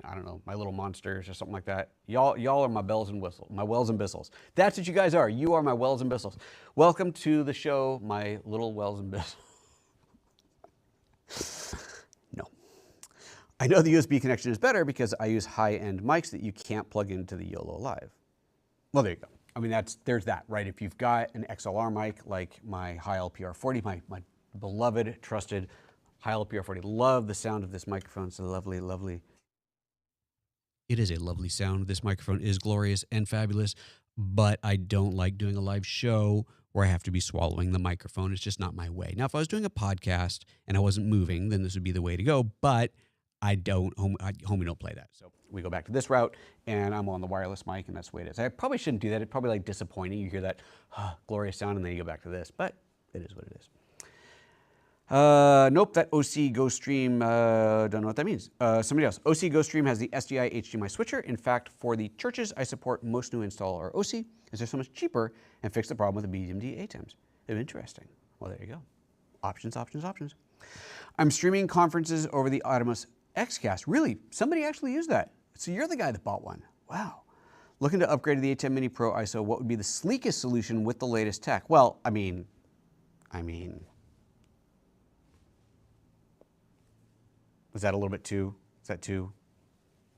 I don't know, my little monsters or something like that. Y'all are my bells and whistles, my wells and bistles. That's what you guys are. You are my wells and bistles. Welcome to the show, my little wells and bistles. No. I know the USB connection is better because I use high-end mics that you can't plug into the YOLO Live. Well, there you go. I mean, there's that, right? If you've got an XLR mic like my PR40, my beloved, trusted PR40, love the sound of this microphone. It's a lovely, lovely. It is a lovely sound. This microphone is glorious and fabulous, but I don't like doing a live show where I have to be swallowing the microphone. It's just not my way. Now, if I was doing a podcast and I wasn't moving, then this would be the way to go, but I don't, homie don't play that. So we go back to this route, and I'm on the wireless mic, and that's the way it is. I probably shouldn't do that. It's probably like disappointing. You hear that glorious sound, and then you go back to this, but it is what it is. Nope, that OC Go Stream, don't know what that means. Somebody else. OC Go Stream has the SDI HDMI switcher. In fact, for the churches I support, most new install are OC, as they're so much cheaper and fix the problem with the BMD ATEMs. Interesting. Well, there you go. Options, options, options. I'm streaming conferences over the Optimus XCast. Really? Somebody actually used that. So you're the guy that bought one. Wow. Looking to upgrade to the A10 Mini Pro ISO, what would be the sleekest solution with the latest tech? Well, I mean, is that a little bit too, a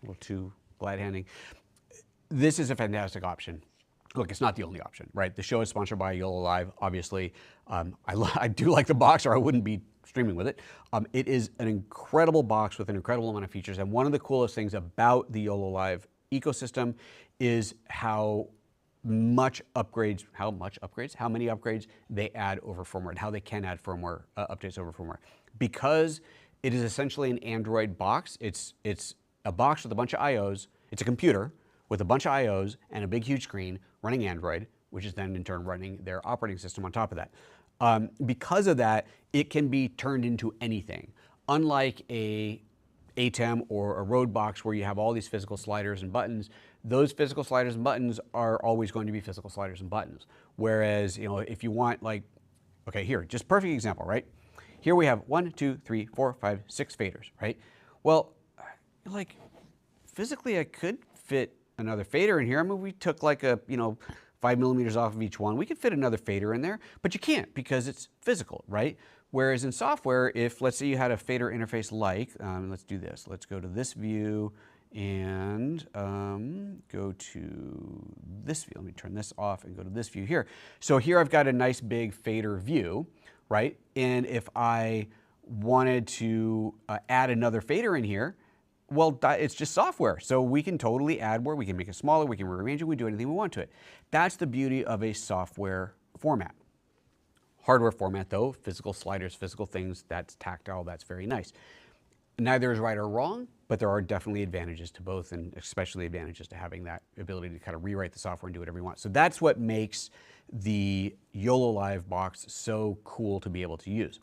little too glad-handing? This is a fantastic option. Look, it's not the only option, right? The show is sponsored by YOLO Live, obviously. I do like the box, or I wouldn't be streaming with it. It is an incredible box with an incredible amount of features, and one of the coolest things about the YOLO Live ecosystem is how many upgrades they add over firmware, and how they can add firmware updates over firmware. Because it is essentially an Android box. It's a box with a bunch of IOs. It's a computer with a bunch of IOs and a big, huge screen running Android, which is then in turn running their operating system on top of that. Because of that, it can be turned into anything. Unlike a ATEM or a RØDECaster where you have all these physical sliders and buttons, those physical sliders and buttons are always going to be physical sliders and buttons. Whereas, you know, if you want, like, okay, here, just perfect example, right? Here we have 1, 2, 3, 4, 5, 6 faders, right? Well, like, physically I could fit another fader in here. I mean, we took like a, 5 millimeters off of each one. We could fit another fader in there, but you can't because it's physical, right? Whereas in software, if let's say you had a fader interface like, let's do this. Let's go to this view and go to this view. Let me turn this off and go to this view here. So here I've got a nice big fader view, right? And if I wanted to add another fader in here, well, it's just software. So we can totally add more. We can make it smaller. We can rearrange it. We do anything we want to it. That's the beauty of a software format. Hardware format, though, physical sliders, physical things, that's tactile. That's very nice. Neither is right or wrong, but there are definitely advantages to both, and especially advantages to having that ability to kind of rewrite the software and do whatever you want. So that's what makes the YOLO Live box so cool to be able to use.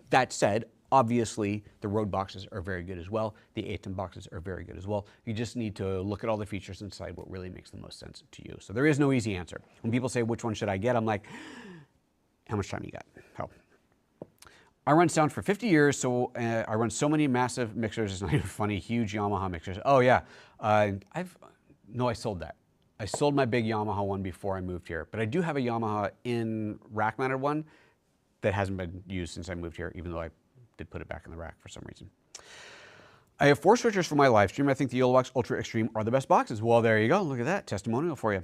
That said, obviously the Rode boxes are very good as well. The ATEM boxes are very good as well. You just need to look at all the features and decide what really makes the most sense to you. So there is no easy answer. When people say, which one should I get? I'm like, how much time you got? How? I run sound for 50 years, so I run so many massive mixers. It's not even funny. Huge Yamaha mixers. Oh yeah, I sold that. I sold my big Yamaha one before I moved here, but I do have a Yamaha in rack-mounted one that hasn't been used since I moved here, even though I did put it back in the rack for some reason. I have 4 switchers for my live stream. I think the YoloBox Ultra Extreme are the best boxes. Well, there you go. Look at that testimonial for you.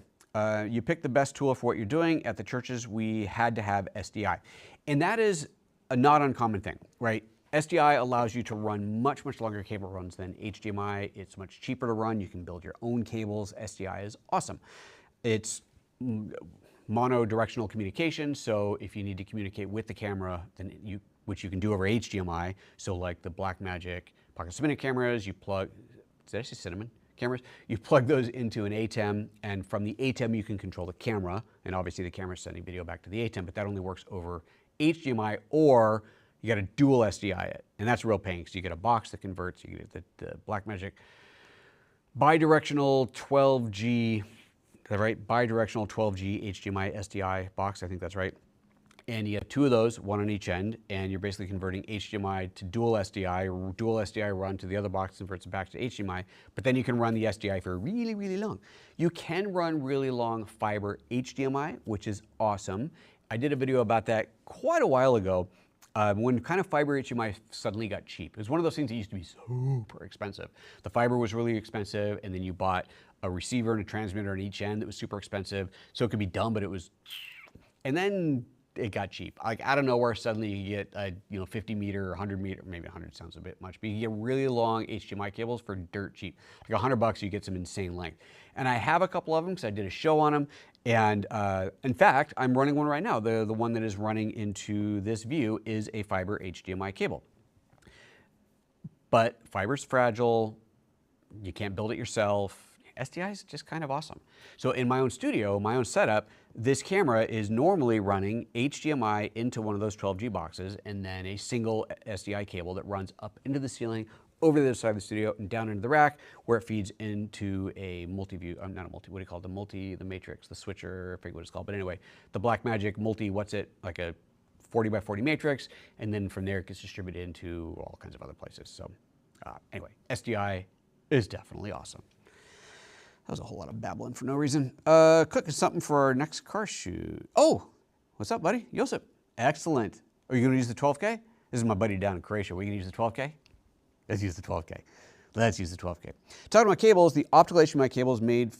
You picked the best tool for what you're doing. At the churches, we had to have SDI, and that is a not uncommon thing, right? SDI allows you to run much, much longer cable runs than HDMI. It's much cheaper to run. You can build your own cables. SDI is awesome. It's mono-directional communication, so if you need to communicate with the camera, then which you can do over HDMI, so like the Blackmagic Pocket Cinnamon cameras, you plug, did I say cinnamon? Cameras, you plug those into an ATEM, and from the ATEM you can control the camera, and obviously the camera is sending video back to the ATEM, but that only works over HDMI, or you got to dual SDI it, and that's real pain, because you get a box that converts. You get the Blackmagic bidirectional 12G, is that right? Bidirectional 12G HDMI SDI box, I think that's right. And you have 2 of those, one on each end, and you're basically converting HDMI to dual SDI, or dual SDI run to the other box, converts it back to HDMI, but then you can run the SDI for really, really long. You can run really long fiber HDMI, which is awesome. I did a video about that quite a while ago, when kind of fiber HDMI suddenly got cheap. It was one of those things that used to be super expensive. The fiber was really expensive, and then you bought a receiver and a transmitter on each end that was super expensive, so it could be dumb, but it was, and then it got cheap. Like out of nowhere, suddenly you get a 50 meter, 100 meter, maybe 100 sounds a bit much, but you get really long HDMI cables for dirt cheap. Like $100, you get some insane length. And I have a couple of them because I did a show on them. And in fact, I'm running one right now. The one that is running into this view is a fiber HDMI cable. But fiber's fragile. You can't build it yourself. SDI is just kind of awesome. So in my own studio, my own setup, this camera is normally running HDMI into one of those 12G boxes, and then a single SDI cable that runs up into the ceiling, over the other side of the studio, and down into the rack, where it feeds into a multi-view, not a multi, what do you call it? The matrix, the switcher, I forget what it's called, but anyway, the Blackmagic multi, like a 40 by 40 matrix, and then from there it gets distributed into all kinds of other places. So anyway, SDI is definitely awesome. That was a whole lot of babbling for no reason. Cooking something for our next car shoot. Oh, what's up, buddy? Joseph. Excellent. Are you going to use the 12K? This is my buddy down in Croatia. Are we going to use the 12K? Let's use the 12K. Let's use the 12K. Talking about cables, the optical HDMI cables made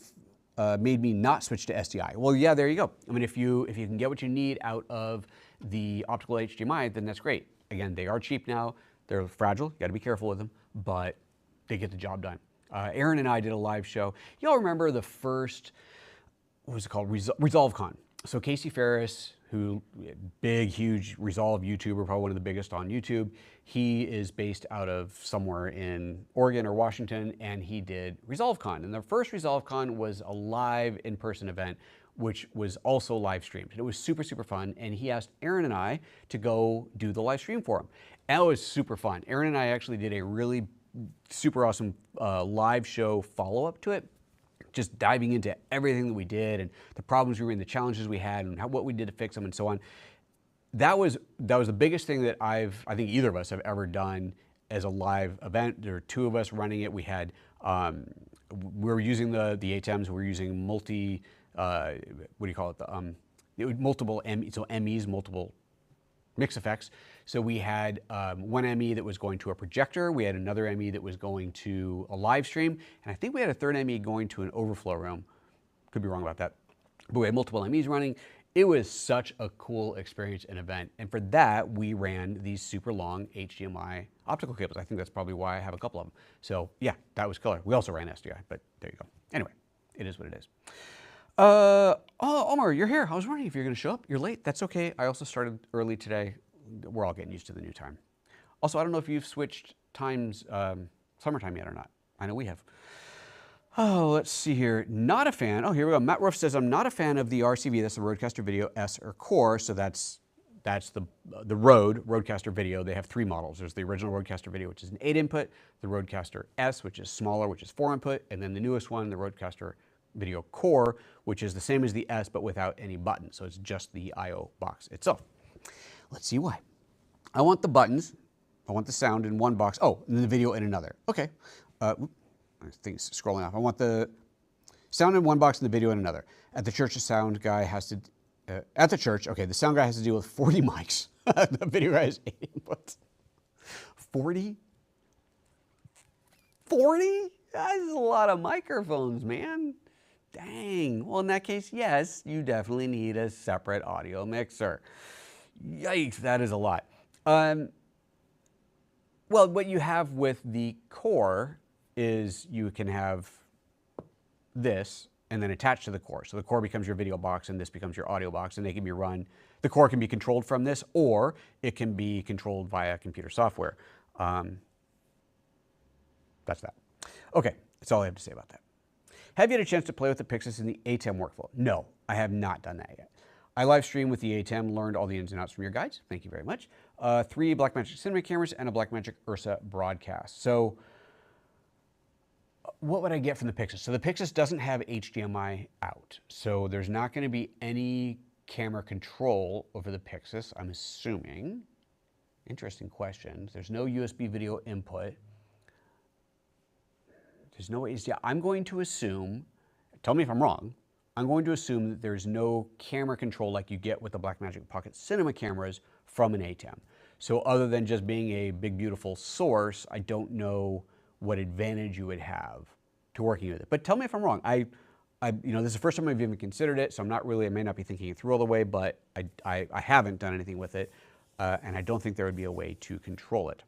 me not switch to SDI. Well, yeah, there you go. I mean, if you can get what you need out of the optical HDMI, then that's great. Again, they are cheap now. They're fragile. You got to be careful with them, but they get the job done. Aaron and I did a live show. Y'all remember the first, what was it called? ResolveCon. So Casey Ferris, who big, huge Resolve YouTuber, probably one of the biggest on YouTube. He is based out of somewhere in Oregon or Washington, and he did ResolveCon. And the first ResolveCon was a live in-person event, which was also live streamed. And it was super, super fun. And he asked Aaron and I to go do the live stream for him. And it was super fun. Aaron and I actually did a really super awesome live show follow-up to it, just diving into everything that we did and the problems we were in, the challenges we had, and what we did to fix them, and so on. That was the biggest thing that I think either of us have ever done as a live event. There were 2 of us running it. We had we were using the ATEMs. We were using what do you call it? Multiple MEs, multiple mix effects. So we had one ME that was going to a projector, we had another ME that was going to a live stream, and I think we had a third ME going to an overflow room. Could be wrong about that. But we had multiple MEs running. It was such a cool experience and event. And for that, we ran these super long HDMI optical cables. I think that's probably why I have a couple of them. So yeah, that was killer. We also ran SDI, but there you go. Anyway, it is what it is. Oh, Omar, you're here. I was wondering if you're going to show up. You're late. That's okay. I also started early today. We're all getting used to the new time. Also, I don't know if you've switched times, summertime yet or not. I know we have. Oh, let's see here. Not a fan. Oh, here we go. Matt Ruff says, I'm not a fan of the RCV. That's the RØDECaster Video S or Core. So that's the RØDECaster Video. They have 3 models. There's the original RØDECaster Video, which is an 8 input, the RØDECaster S, which is smaller, which is 4 input, and then the newest one, the RØDECaster Video Core, which is the same as the S, but without any buttons. So it's just the I/O box itself. Let's see why. I want the buttons. I want the sound in one box. Oh, and the video in another. Okay. I think it's scrolling off. I want the sound in one box and the video in another. At the church, the sound guy has to, at the church, okay, the sound guy has to deal with 40 mics. The video guy has 8 inputs. 40? 40? That's a lot of microphones, man. Dang. Well, in that case, yes, you definitely need a separate audio mixer. Yikes, that is a lot. Well, what you have with the Core is you can have this and then attach to the Core. So the Core becomes your video box and this becomes your audio box, and they can be run. The Core can be controlled from this, or it can be controlled via computer software. That's that. Okay, that's all I have to say about that. Have you had a chance to play with the Pixis in the ATEM workflow? No, I have not done that yet. I live streamed with the ATEM, learned all the ins and outs from your guides. Thank you very much. 3 Blackmagic Cinema cameras and a Blackmagic Ursa broadcast. So what would I get from the Pixis? So the Pixis doesn't have HDMI out. So there's not going to be any camera control over the Pixis, I'm assuming. Interesting question. There's no USB video input. There's no HDMI. I'm going to assume, tell me if I'm wrong, I'm going to assume that there's no camera control like you get with the Blackmagic Pocket Cinema cameras from an ATEM. So other than just being a big, beautiful source, I don't know what advantage you would have to working with it. But tell me if I'm wrong. You know, this is the first time I've even considered it, so I'm not really, I may not be thinking it through all the way, but I haven't done anything with it, and I don't think there would be a way to control it.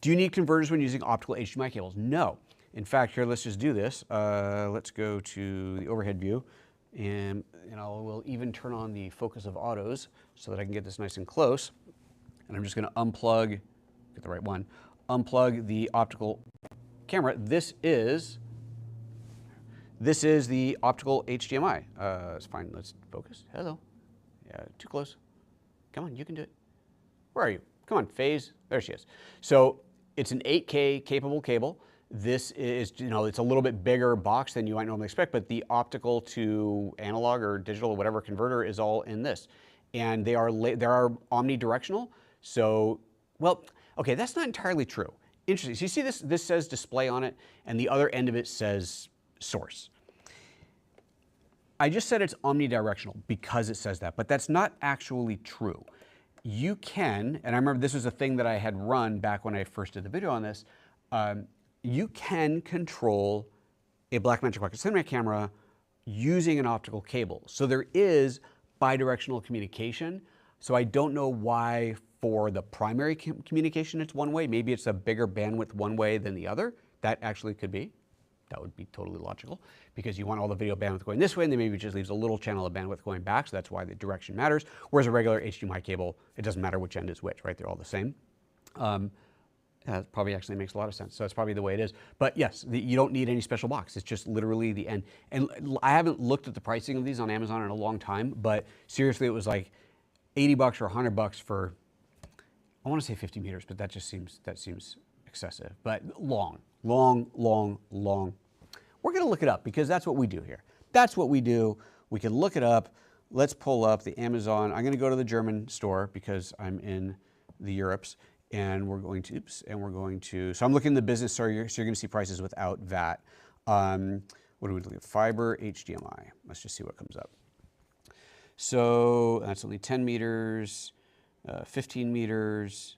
Do you need converters when using optical HDMI cables? No. In fact, here, let's just do this. Let's go to the overhead view, and we'll even turn on the focus of autos so that I can get this nice and close. And I'm just going to unplug, get the right one, unplug the optical camera. This is the optical HDMI. It's fine. Let's focus. Hello. Yeah, too close. Come on, you can do it. Where are you? Come on, phase. There she is. So it's an 8K capable cable. This is, it's a little bit bigger box than you might normally expect, but the optical to analog or digital or whatever converter is all in this. And they are omnidirectional. So, well, okay, that's not entirely true. Interesting. So you see this says display on it, and the other end of it says source. I just said it's omnidirectional because it says that, but that's not actually true. You can, and I remember this was a thing that I had run back when I first did the video on this, you can control a Blackmagic Pocket Cinema camera using an optical cable. So there is bidirectional communication. So I don't know why for the primary communication it's one way. Maybe it's a bigger bandwidth one way than the other. That actually could be. That would be totally logical because you want all the video bandwidth going this way, and then maybe it just leaves a little channel of bandwidth going back. So that's why the direction matters. Whereas a regular HDMI cable, it doesn't matter which end is which, right? They're all the same. That probably actually makes a lot of sense. So that's probably the way it is. But yes, you don't need any special box. It's just literally the end. And I haven't looked at the pricing of these on Amazon in a long time, but seriously, it was like 80 bucks or 100 bucks for, I want to say 50 meters, but that seems excessive. But long. We're going to look it up because that's what we do here. That's what we do. We can look it up. Let's pull up the Amazon. I'm going to go to the German store because I'm in the Europes. And we're going to, so I'm looking in the business, so you're going to see prices without VAT. What are we looking at? Fiber HDMI. Let's just see what comes up. So that's only 10 meters, 15 meters.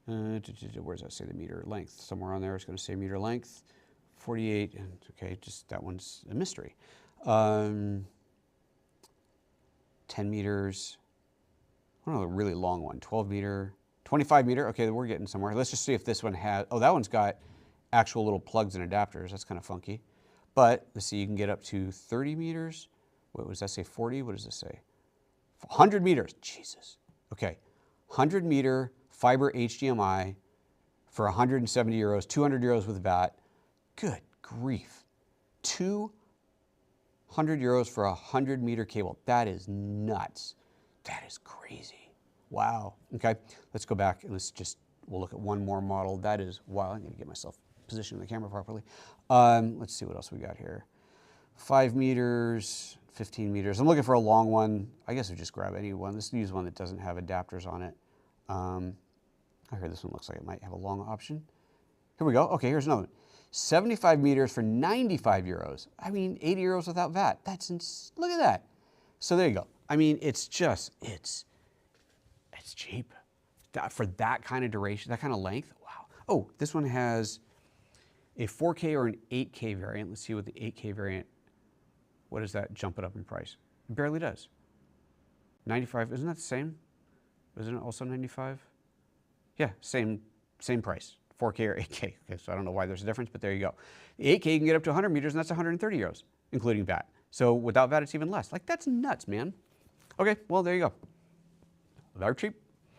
Where does that say the meter length? Somewhere on there it's going to say meter length. 48, okay, just that one's a mystery. 10 meters. I don't know, a really long one, 12 meter. 25 meter, okay, we're getting somewhere. Let's just see if this one has, oh, that one's got actual little plugs and adapters. That's kind of funky. But let's see, you can get up to 30 meters. What does that say, 40? What does this say? 100 meters, Jesus. Okay, 100 meter fiber HDMI for 170 euros, 200 euros with VAT. Good grief. 200 euros for a 100-meter cable. That is nuts. That is crazy. Wow. Okay, let's go back and we'll look at one more model. That is, wow, I'm going to get myself positioned in the camera properly. Let's see what else we got here. 5 meters, 15 meters. I'm looking for a long one. I guess we just grab any one. Let's use one that doesn't have adapters on it. I heard this one looks like it might have a long option. Here we go. Okay, here's another one. 75 meters for 95 euros. I mean, 80 euros without VAT. Look at that. So there you go. I mean, it's cheap. For that kind of duration, that kind of length. Wow. Oh, this one has a 4K or an 8K variant. Let's see what the 8K variant, what does that jump it up in price? It barely does. 95, isn't that the same? Isn't it also 95? Yeah, same price, 4K or 8K. Okay, so I don't know why there's a difference, but there you go. The 8K you can get up to 100 meters, and that's 130 euros, including VAT. So without VAT, it's even less. Like, that's nuts, man. Okay, well, there you go. They're cheap.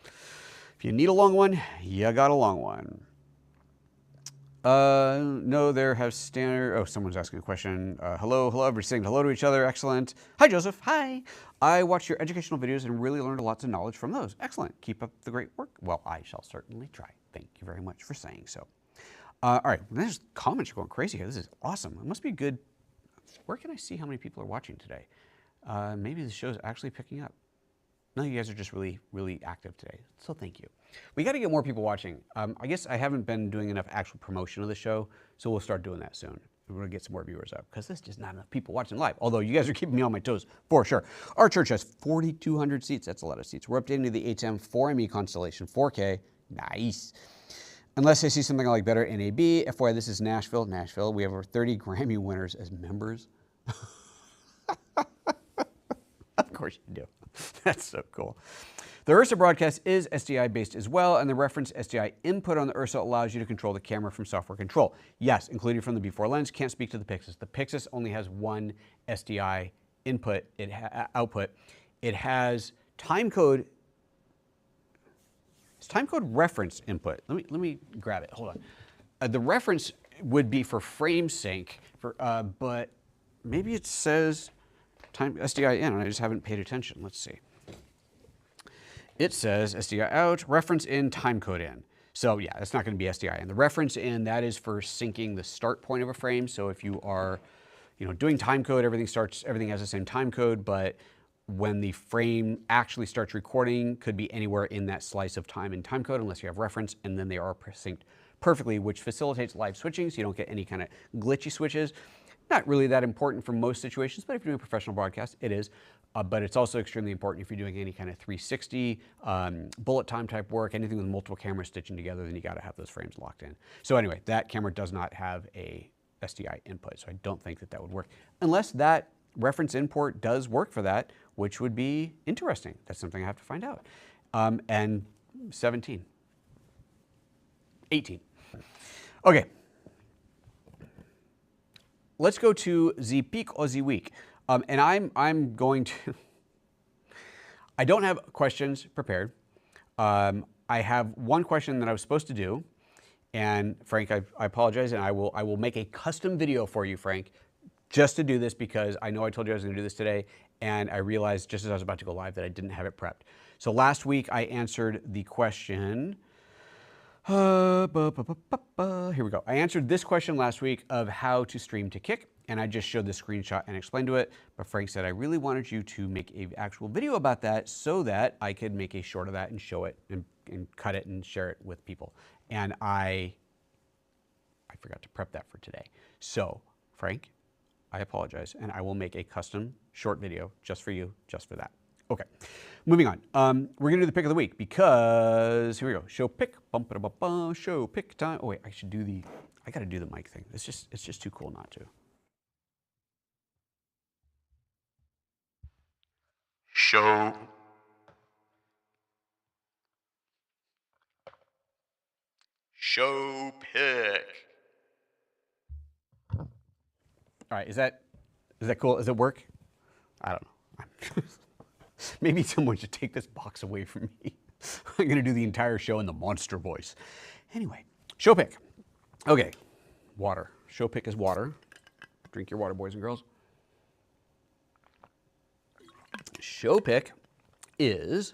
If you need a long one, you got a long one. No, there have standard, oh, someone's asking a question. Hello, everybody's saying hello to each other. Excellent. Hi, Joseph. Hi. I watched your educational videos and really learned lots of knowledge from those. Excellent. Keep up the great work. Well, I shall certainly try. Thank you very much for saying so. All right, there's comments are going crazy here. This is awesome. It must be good. Where can I see how many people are watching today? Maybe the show's actually picking up. No, you guys are just really, really active today. So thank you. We got to get more people watching. I guess I haven't been doing enough actual promotion of the show, so we'll start doing that soon. We're going to get some more viewers up because there's just not enough people watching live. Although you guys are keeping me on my toes for sure. Our church has 4,200 seats. That's a lot of seats. We're updating to the HM 4ME constellation, 4K. Nice. Unless I see something I like better, NAB. FYI, this is Nashville. We have over 30 Grammy winners as members. Of course you do. That's so cool. The U.S.A broadcast is SDI based as well, and the reference SDI input on the U.S.A allows you to control the camera from software control. Yes, including from the before lens. Can't speak to the Pixis. The Pixis only has one SDI input, output. It has timecode. It's timecode reference input. Let me grab it. Hold on. The reference would be for frame sync, but maybe it says time SDI in, and I just haven't paid attention. Let's see. It says SDI out, reference in, timecode in. So yeah, it's not going to be SDI in. The reference in, that is for syncing the start point of a frame. So if you are, doing timecode, everything has the same timecode, but when the frame actually starts recording, could be anywhere in that slice of time in timecode, unless you have reference, and then they are synced perfectly, which facilitates live switching, so you don't get any kind of glitchy switches. Not really that important for most situations, but if you're doing professional broadcast, it is. But it's also extremely important if you're doing any kind of 360, bullet time type work, anything with multiple cameras stitching together, then you got to have those frames locked in. So anyway, that camera does not have a SDI input, so I don't think that would work. Unless that reference import does work for that, which would be interesting. That's something I have to find out. And 17. 18. Okay. Let's go to the peak or the week. And I'm going to, I don't have questions prepared. I have one question that I was supposed to do. And Frank, I apologize, and I will make a custom video for you, Frank, just to do this because I know I told you I was going to do this today, and I realized just as I was about to go live that I didn't have it prepped. So last week I answered the question, here we go. I answered this question last week of how to stream to Kick, and I just showed the screenshot and explained to it, but Frank said I really wanted you to make an actual video about that so that I could make a short of that and show it and cut it and share it with people. And I forgot to prep that for today. So Frank, I apologize, and I will make a custom short video just for you, just for that. Okay, moving on. We're gonna do the pick of the week because here we go. Show pick, show pick time. Oh wait, I gotta do the mic thing. It's just too cool not to. Show pick. All right, is that cool? Does it work? I don't know. Maybe someone should take this box away from me. I'm gonna do the entire show in the monster voice. Anyway, show pick. Okay, water. Show pick is water. Drink your water, boys and girls. Show pick is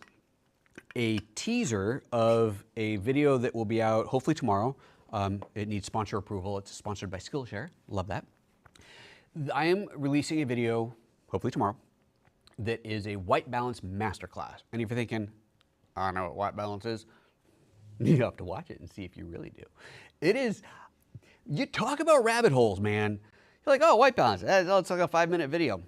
a teaser of a video that will be out hopefully tomorrow. It needs sponsor approval. It's sponsored by Skillshare. Love that. I am releasing a video, hopefully tomorrow, that is a white balance masterclass. And if you're thinking, I don't know what white balance is, you have to watch it and see if you really do. It is, you talk about rabbit holes, man. You're like, oh, white balance, it's like a 5-minute video.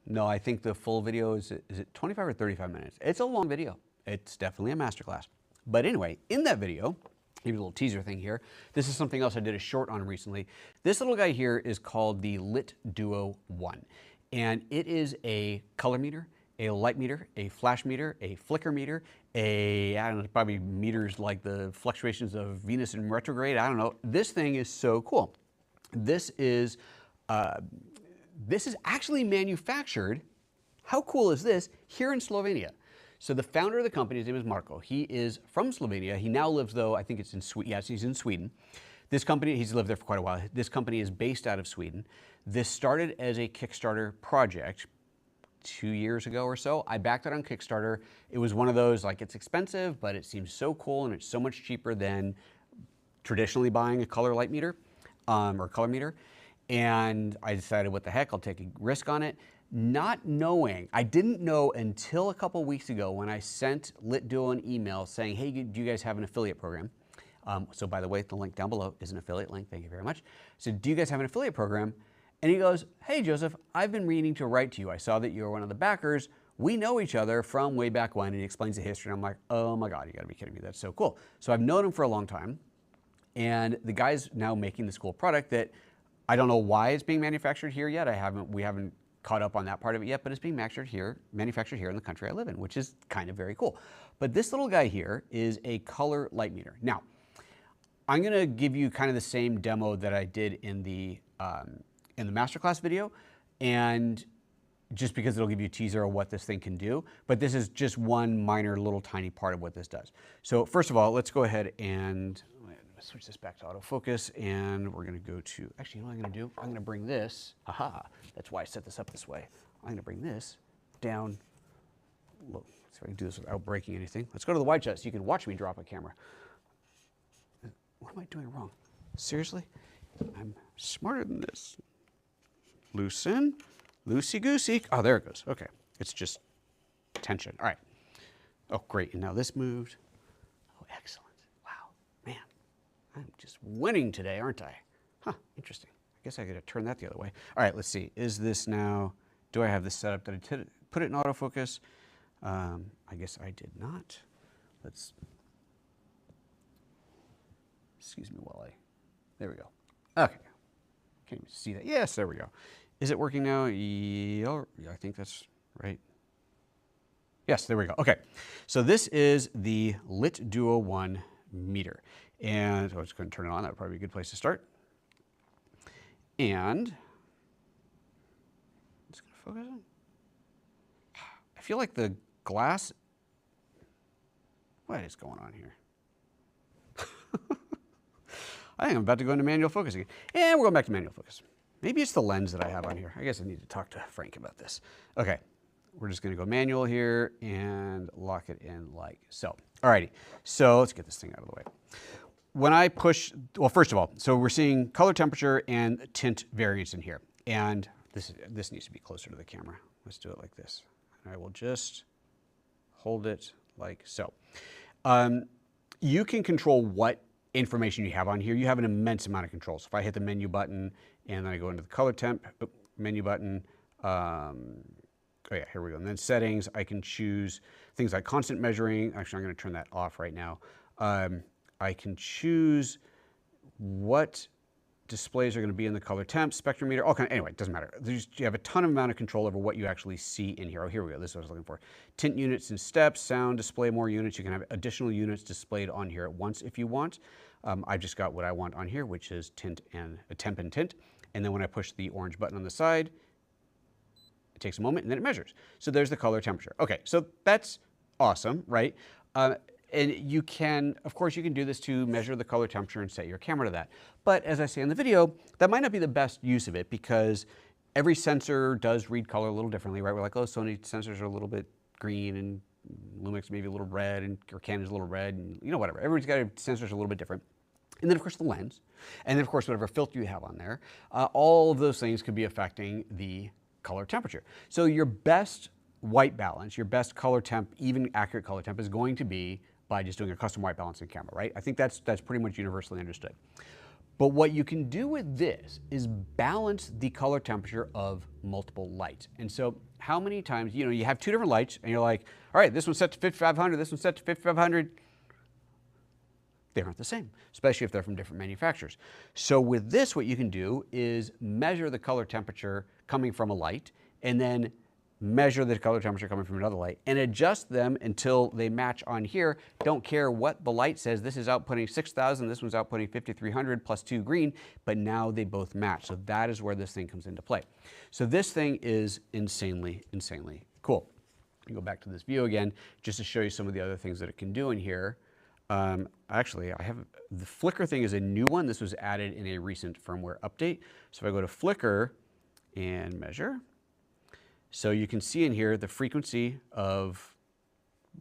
No, I think the full video is it 25 or 35 minutes? It's a long video. It's definitely a masterclass. But anyway, in that video, maybe a little teaser thing here. This is something else I did a short on recently. This little guy here is called the Lit Duo 1. And it is a color meter, a light meter, a flash meter, a flicker meter, I don't know, probably meters like the fluctuations of Venus in retrograde. I don't know. This thing is so cool. This is actually manufactured, how cool is this, here in Slovenia. So the founder of the company, his name is Marko. He is from Slovenia. He now lives, though, I think it's in Sweden. Yes, he's in Sweden. This company, he's lived there for quite a while. This company is based out of Sweden. This started as a Kickstarter project 2 years ago or so. I backed it on Kickstarter. It was one of those, like, it's expensive, but it seems so cool and it's so much cheaper than traditionally buying a color light meter or color meter. And I decided, what the heck, I'll take a risk on it. Not knowing, I didn't know until a couple weeks ago when I sent Lit Duo an email saying, hey, do you guys have an affiliate program? So by the way, the link down below is an affiliate link. Thank you very much. So do you guys have an affiliate program? And he goes, hey, Joseph, I've been meaning to write to you. I saw that you were one of the backers. We know each other from way back when. And he explains the history. And I'm like, oh my God, you gotta be kidding me. That's so cool. So I've known him for a long time. And the guy's now making this cool product that I don't know why it's being manufactured here yet. We haven't caught up on that part of it yet, but it's being manufactured here in the country I live in, which is kind of very cool. But this little guy here is a color light meter. Now, I'm gonna give you kind of the same demo that I did in the masterclass video, and just because it'll give you a teaser of what this thing can do, but this is just one minor little tiny part of what this does. So first of all, let's go ahead and switch this back to autofocus, and we're gonna go to, actually, you know what I'm gonna do? I'm gonna bring this, that's why I set this up this way. I'm gonna bring this down, look, see if I can do this without breaking anything. Let's go to the wide shot so you can watch me drop a camera. What am I doing wrong? Seriously? I'm smarter than this. Loosen, loosey-goosey. Oh, there it goes. Okay, it's just tension. All right. Oh, great, and now this moved. Oh, excellent. Wow, man. I'm just winning today, aren't I? Huh, interesting. I guess I gotta turn that the other way. All right, let's see. Is this now, do I have this set up? Did I put it in autofocus? I guess I did not. Let's, excuse me while there we go. Okay, can't even see that. Yes, there we go. Is it working now? Yeah, I think that's right. Yes, there we go. Okay, so this is the Lit Duo 1 meter. And I'm just going to turn it on. That would probably be a good place to start. And it's going to focus on. I feel like the glass. What is going on here? I think I'm about to go into manual focus again. And we're going back to manual focus. Maybe it's the lens that I have on here. I guess I need to talk to Frank about this. Okay, we're just going to go manual here and lock it in like so. Alrighty, so let's get this thing out of the way. When I push, well, first of all, so we're seeing color temperature and tint variance in here. And this needs to be closer to the camera. Let's do it like this. And I will just hold it like so. You can control what information you have on here. You have an immense amount of control. So if I hit the menu button and then I go into the color temp, menu button, oh yeah, here we go. And then settings, I can choose things like constant measuring. Actually, I'm gonna turn that off right now. I can choose what displays are gonna be in the color temp, spectrum meter, all kind of, anyway, it doesn't matter. You have a ton of amount of control over what you actually see in here. Oh, here we go, this is what I was looking for. Tint units and steps, sound, display more units. You can have additional units displayed on here at once if you want. I've just got what I want on here, which is temp and tint. And then when I push the orange button on the side, it takes a moment and then it measures. So there's the color temperature. Okay, so that's awesome, right? And you can, of course, you can do this to measure the color temperature and set your camera to that. But as I say in the video, that might not be the best use of it because every sensor does read color a little differently, right? We're like, oh, Sony sensors are a little bit green and Lumix maybe a little red and or Canon's a little red and whatever. Everybody's got sensors a little bit different. And then of course the lens, and then of course whatever filter you have on there, all of those things could be affecting the color temperature. So your best white balance, your best color temp, even accurate color temp is going to be by just doing a custom white balancing camera, right? I think that's pretty much universally understood. But what you can do with this is balance the color temperature of multiple lights. And so how many times, you have two different lights and you're like, all right, this one's set to 5500, this one's set to 5500. They aren't the same, especially if they're from different manufacturers. So with this, what you can do is measure the color temperature coming from a light and then measure the color temperature coming from another light and adjust them until they match on here. Don't care what the light says. This is outputting 6000, this one's outputting 5300 plus 2 green, but now they both match. So that is where this thing comes into play. So this thing is insanely, insanely cool. You go back to this view again, just to show you some of the other things that it can do in here. Actually, I have the flicker thing is a new one. This was added in a recent firmware update. So if I go to flicker and measure, so you can see in here the frequency of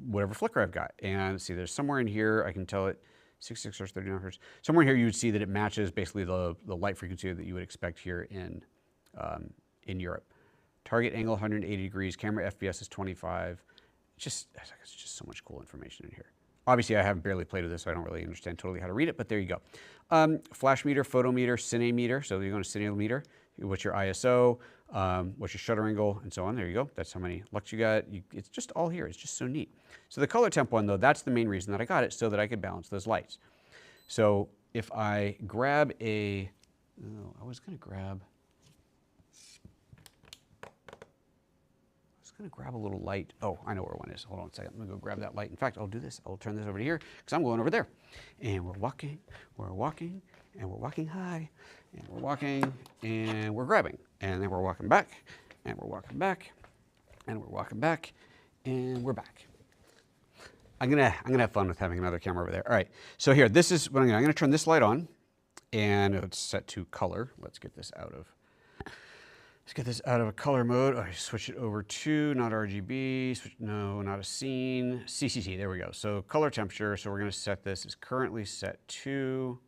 whatever flicker I've got. And see, there's somewhere in here, I can tell it 66 hertz, 39 hertz. Somewhere in here you would see that it matches basically the light frequency that you would expect here in Europe. Target angle 180 degrees, camera FPS is 25. It's just so much cool information in here. Obviously, I haven't barely played with this, so I don't really understand totally how to read it, but there you go. Flash meter, photo meter, cine meter. So you're going to cine meter. What's your ISO? What's your shutter angle, and so on. There you go. That's how many lux you got. It's just all here. It's just so neat. So the color temp one, though, that's the main reason that I got it, so that I could balance those lights. So if I grab a, I was going to grab a little light. Oh, I know where one is. Hold on a second. Let me go grab that light. In fact, I'll do this. I'll turn this over to here because I'm going over there. And we're walking, and we're walking high, and we're walking, and we're grabbing. And then we're walking back, and we're walking back, and we're walking back, and we're back. I'm gonna have fun with having another camera over there. All right. So here, this is what I'm gonna turn this light on, and it's set to color. Let's get this out of. Let's get this out of a color mode. I switch it over to not RGB, no, not a scene, CCT, there we go. So color temperature, so we're gonna set this, is currently set to,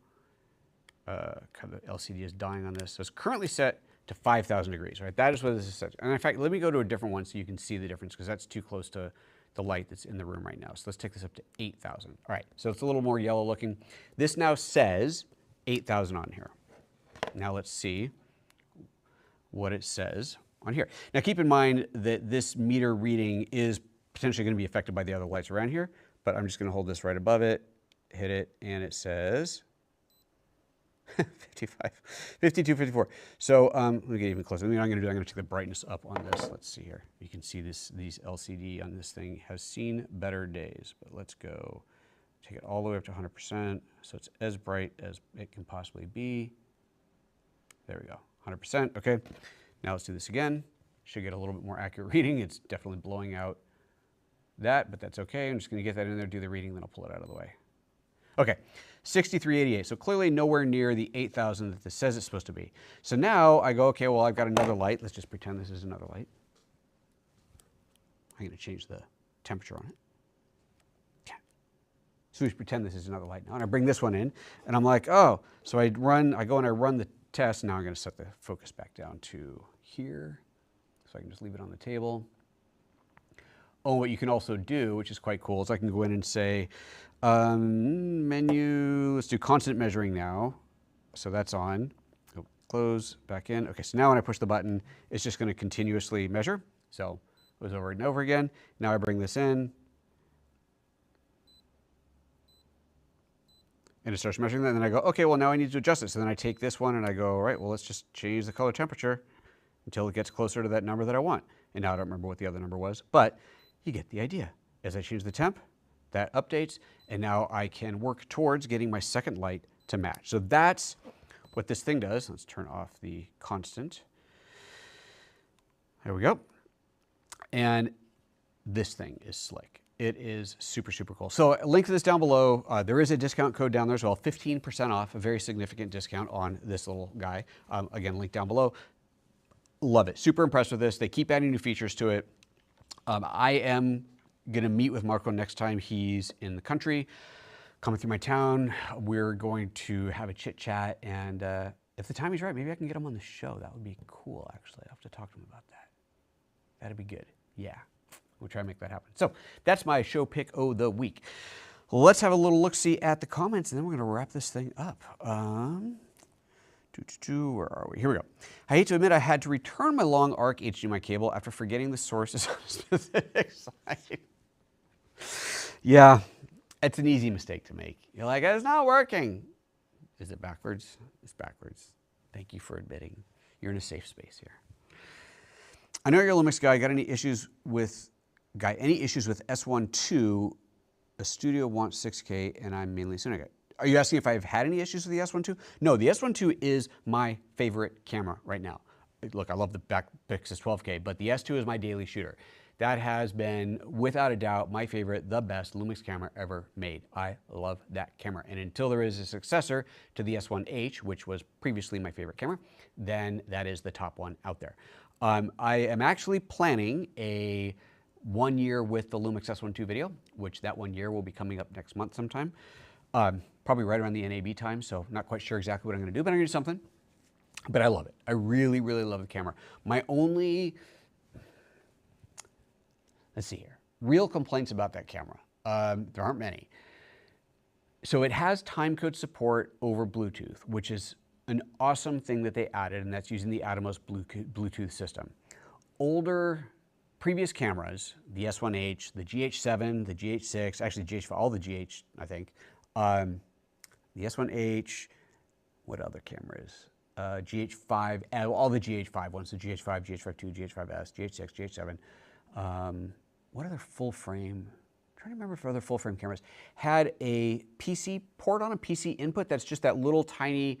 the LCD is dying on this. So it's currently set to 5,000 degrees, right? That is what this is set to. And in fact, let me go to a different one so you can see the difference because that's too close to the light that's in the room right now. So let's take this up to 8,000. All right, so it's a little more yellow looking. This now says 8,000 on here. Now let's see what it says on here. Now keep in mind that this meter reading is potentially going to be affected by the other lights around here, but I'm just going to hold this right above it, hit it, and it says 55, 52, 54. So let me get even closer. I'm going to take the brightness up on this. Let's see here. You can see these LCD on this thing has seen better days, but let's go take it all the way up to 100%. So it's as bright as it can possibly be. There we go. 100%, okay. Now let's do this again. Should get a little bit more accurate reading. It's definitely blowing out that, but that's okay. I'm just gonna get that in there, do the reading, then I'll pull it out of the way. Okay, 6388, so clearly nowhere near the 8,000 that this says it's supposed to be. So now I go, okay, well, I've got another light. Let's just pretend this is another light. I'm gonna change the temperature on it. Okay. So we pretend this is another light now, and I bring this one in, and I'm like, oh, so I go and I run the test. Now I'm going to set the focus back down to here so I can just leave it on the table. Oh, what you can also do, which is quite cool, is I can go in and say menu, let's do constant measuring now. So that's on. Go close, back in. Okay, so now when I push the button, it's just going to continuously measure. So it goes over and over again. Now I bring this in. And it starts measuring that, and then I go, okay, well, now I need to adjust it. So then I take this one and I go, all right, well, let's just change the color temperature until it gets closer to that number that I want. And now I don't remember what the other number was, but you get the idea. As I change the temp, that updates, and now I can work towards getting my second light to match. So that's what this thing does. Let's turn off the constant. There we go. And this thing is slick. It is super, super cool. So link to this down below. There is a discount code down there as well, 15% off, a very significant discount on this little guy. Again, link down below. Love it. Super impressed with this. They keep adding new features to it. I am going to meet with Marco next time he's in the country, coming through my town. We're going to have a chit chat, and if the timing's right, maybe I can get him on the show. That would be cool, actually. I'll have to talk to him about that. That'd be good. Yeah, we'll try to make that happen. So that's my show pick of the week. Let's have a little look-see at the comments, and then we're going to wrap this thing up. Where are we? Here we go. I hate to admit I had to return my long arc HDMI cable after forgetting the sources on a specific site. Yeah, it's an easy mistake to make. You're like, it's not working. Is it backwards? It's backwards. Thank you for admitting. You're in a safe space here. I know you're a Lumix guy. Got any issues with S1 II? A studio wants 6K, and I'm mainly Sony guy. Are you asking if I've had any issues with the S1 II? No, the S1 II is my favorite camera right now. Look, I love the back Pixis 12K, but the S2 is my daily shooter. That has been, without a doubt, my favorite, the best Lumix camera ever made. I love that camera. And until there is a successor to the S1H, which was previously my favorite camera, then that is the top one out there. I am actually planning a 1 year with the Lumix S1 II video, which that 1 year will be coming up next month sometime. Probably right around the NAB time, so not quite sure exactly what I'm gonna do, but I'm gonna do something. But I love it. I really, really love the camera. My only, let's see here, real complaints about that camera. There aren't many. So it has timecode support over Bluetooth, which is an awesome thing that they added, and that's using the Atomos Bluetooth system. Older, previous cameras, the S1H, the GH7, the GH6, actually GH5, all the GH, I think, the S1H, what other cameras? GH5, all the GH5 ones, the GH5, GH5 II, GH5S, GH6, GH7. What other full frame? I'm trying to remember if other full frame cameras had a PC port on a PC input that's just that little tiny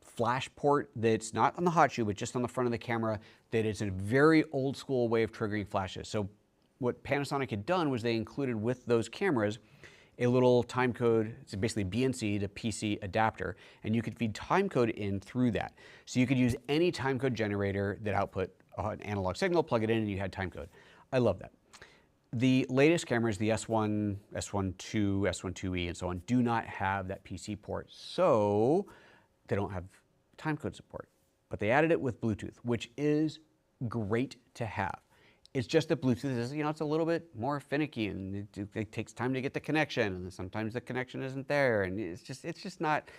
flash port that's not on the hot shoe, but just on the front of the camera, that is a very old school way of triggering flashes. So what Panasonic had done was they included with those cameras a little timecode, it's basically BNC to PC adapter, and you could feed timecode in through that. So you could use any timecode generator that output an analog signal, plug it in, and you had timecode. I love that. The latest cameras, the S1, S1 II, S1 IIe, and so on, do not have that PC port, so they don't have timecode support. But they added it with Bluetooth, which is great to have. It's just that Bluetooth is, it's a little bit more finicky, and it takes time to get the connection, and sometimes the connection isn't there, and it's not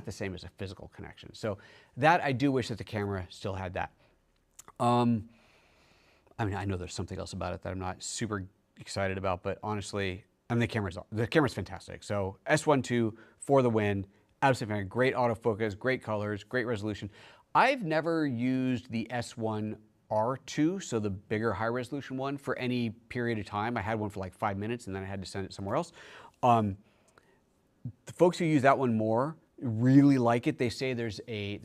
the same as a physical connection. So that, I do wish that the camera still had that. I mean, I know there's something else about it that I'm not super excited about, but honestly, I mean, the camera's fantastic. So S1 II for the win. Absolutely great autofocus, great colors, great resolution. I've never used the S1R2, so the bigger high resolution one, for any period of time. I had one for like 5 minutes and then I had to send it somewhere else. The folks who use that one more really like it. They say there's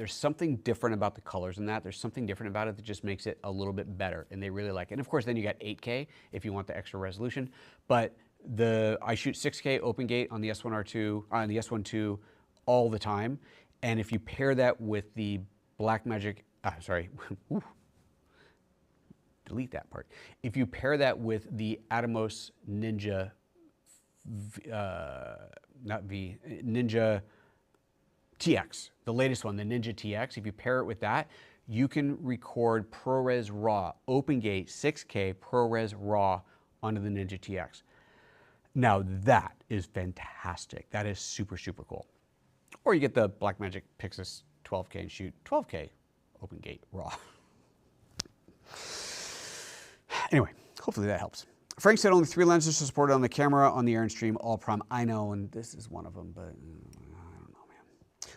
something different about the colors in that. There's something different about it that just makes it a little bit better, and they really like it. And of course, then you got 8K if you want the extra resolution. But I shoot 6K open gate on the S1R2, on the S1 II all the time. And if you pair that with the Blackmagic, delete that part. If you pair that with the Atomos Ninja, Ninja TX, the latest one, the Ninja TX, if you pair it with that, you can record ProRes RAW, OpenGate 6K ProRes RAW onto the Ninja TX. Now that is fantastic. That is super, super cool. Or you get the Blackmagic Pixis 12K and shoot 12K OpenGate RAW. Anyway, hopefully that helps. Frank said only 3 lenses are supported on the camera on the Air&Stream All-Prom. I know, and this is one of them, but I don't know, man.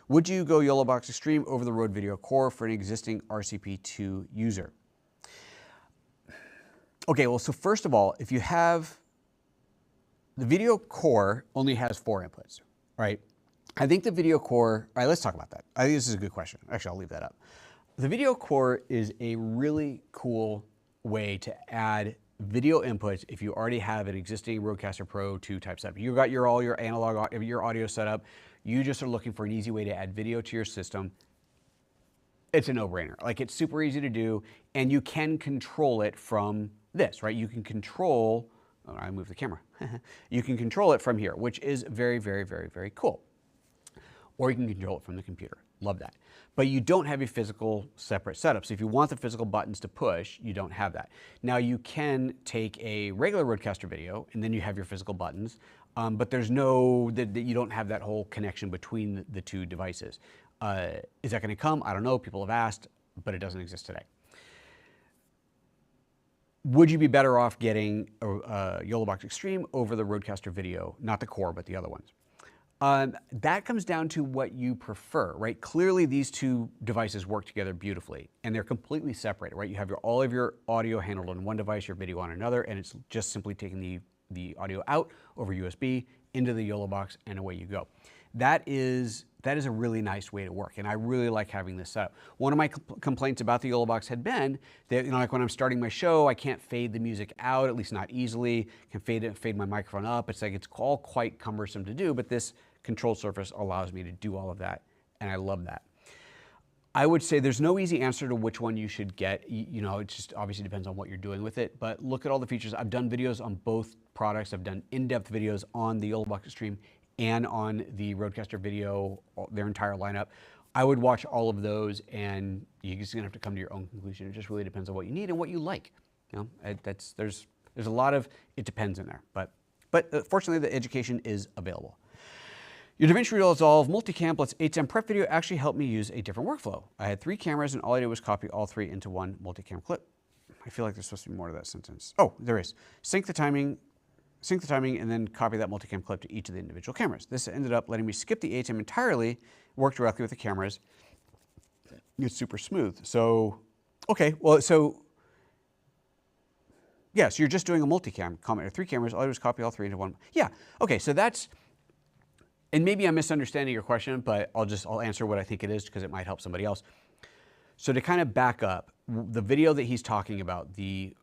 Would you go YoloBox Extreme over the Rode Video Core for an existing RCP2 user? Okay, well, so first of all, if you have, the Video Core only has 4 inputs, right? I think the Video Core, all right, let's talk about that. I think this is a good question. Actually, I'll leave that up. The Video Core is a really cool way to add video inputs if you already have an existing RØDECaster Pro 2 type setup. You got all your analog, your audio set up. You just are looking for an easy way to add video to your system. It's a no-brainer. Like, it's super easy to do, and you can control it from this, right? You can control, oh, I moved the camera. You can control it from here, which is very, very, very, very cool. Or you can control it from the computer. Love that. But you don't have a physical separate setup. So if you want the physical buttons to push, you don't have that. Now you can take a regular RØDECaster video and then you have your physical buttons, but there's no, you don't have that whole connection between the two devices. Is that going to come? I don't know. People have asked, but it doesn't exist today. Would you be better off getting a YoloBox Extreme over the RØDECaster video? Not the core, but the other ones. That comes down to what you prefer, right? Clearly, these two devices work together beautifully, and they're completely separated, right? You have all of your audio handled on one device, your video on another, and it's just simply taking the audio out over USB into the YoloBox, and away you go. That is a really nice way to work, and I really like having this setup. One of my complaints about the YoloBox had been that, like when I'm starting my show, I can't fade the music out, at least not easily. Can fade my microphone up. It's like it's all quite cumbersome to do, but this control surface allows me to do all of that, and I love that. I would say there's no easy answer to which one you should get. You know, it just obviously depends on what you're doing with it, but look at all the features. I've done videos on both products. I've done in-depth videos on the YoloBox Extreme and on the RØDECaster video, their entire lineup. I would watch all of those, and you're just gonna have to come to your own conclusion. It just really depends on what you need and what you like. You know, there's a lot of it depends in there, but fortunately the education is available. Your DaVinci Resolve Multicam plus ATEM prep video actually helped me use a different workflow. I had 3 cameras, and all I did was copy all 3 into one multicam clip. I feel like there's supposed to be more to that sentence. Oh, there is. Sync the timing, and then copy that multicam clip to each of the individual cameras. This ended up letting me skip the ATEM entirely, work directly with the cameras. It's super smooth. So, okay, well, so, yeah, so you're just doing a multicam comment, or 3 cameras, all I do is copy all 3 into one. Yeah, okay, so that's, and maybe I'm misunderstanding your question, but I'll answer what I think it is because it might help somebody else. So to kind of back up, the video that he's talking about, the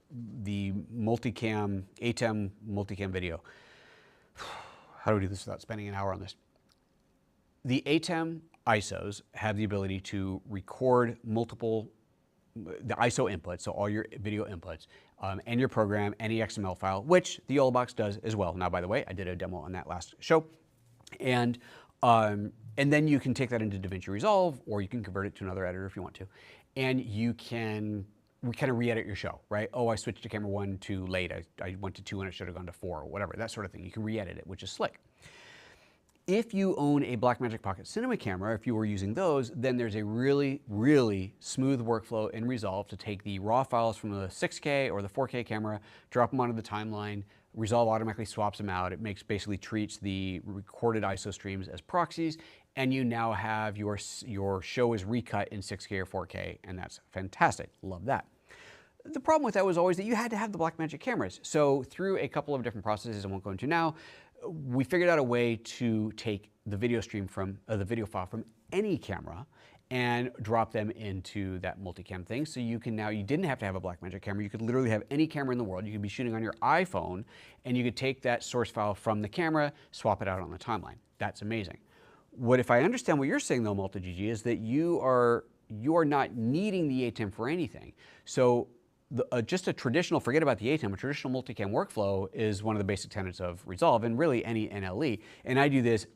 multicam, ATEM multicam video, how do we do this without spending an hour on this? The ATEM ISOs have the ability to record multiple, the ISO inputs, so all your video inputs, and your program, any XML file, which the YoloBox does as well. Now, by the way, I did a demo on that last show. And then you can take that into DaVinci Resolve, or you can convert it to another editor if you want to. And you can kind of re-edit your show, right? Oh, I switched to camera 1 too late. I went to 2 and it should have gone to 4, or whatever, that sort of thing. You can re-edit it, which is slick. If you own a Blackmagic Pocket Cinema camera, if you were using those, then there's a really, really smooth workflow in Resolve to take the raw files from the 6K or the 4K camera, drop them onto the timeline. Resolve automatically swaps them out. It basically treats the recorded ISO streams as proxies, and you now have your show is recut in 6K or 4K, and that's fantastic. Love that. The problem with that was always that you had to have the Blackmagic cameras. So through a couple of different processes I won't go into now, we figured out a way to take the video stream from the video file from any camera and drop them into that multicam thing. So you can now, you didn't have to have a Blackmagic camera. You could literally have any camera in the world. You could be shooting on your iPhone, and you could take that source file from the camera, swap it out on the timeline. That's amazing. What if I understand what you're saying though, MultiGG, is that you are not needing the ATEM for anything. So just a traditional, forget about the ATEM, a traditional multicam workflow is one of the basic tenets of Resolve, and really any NLE. And I do this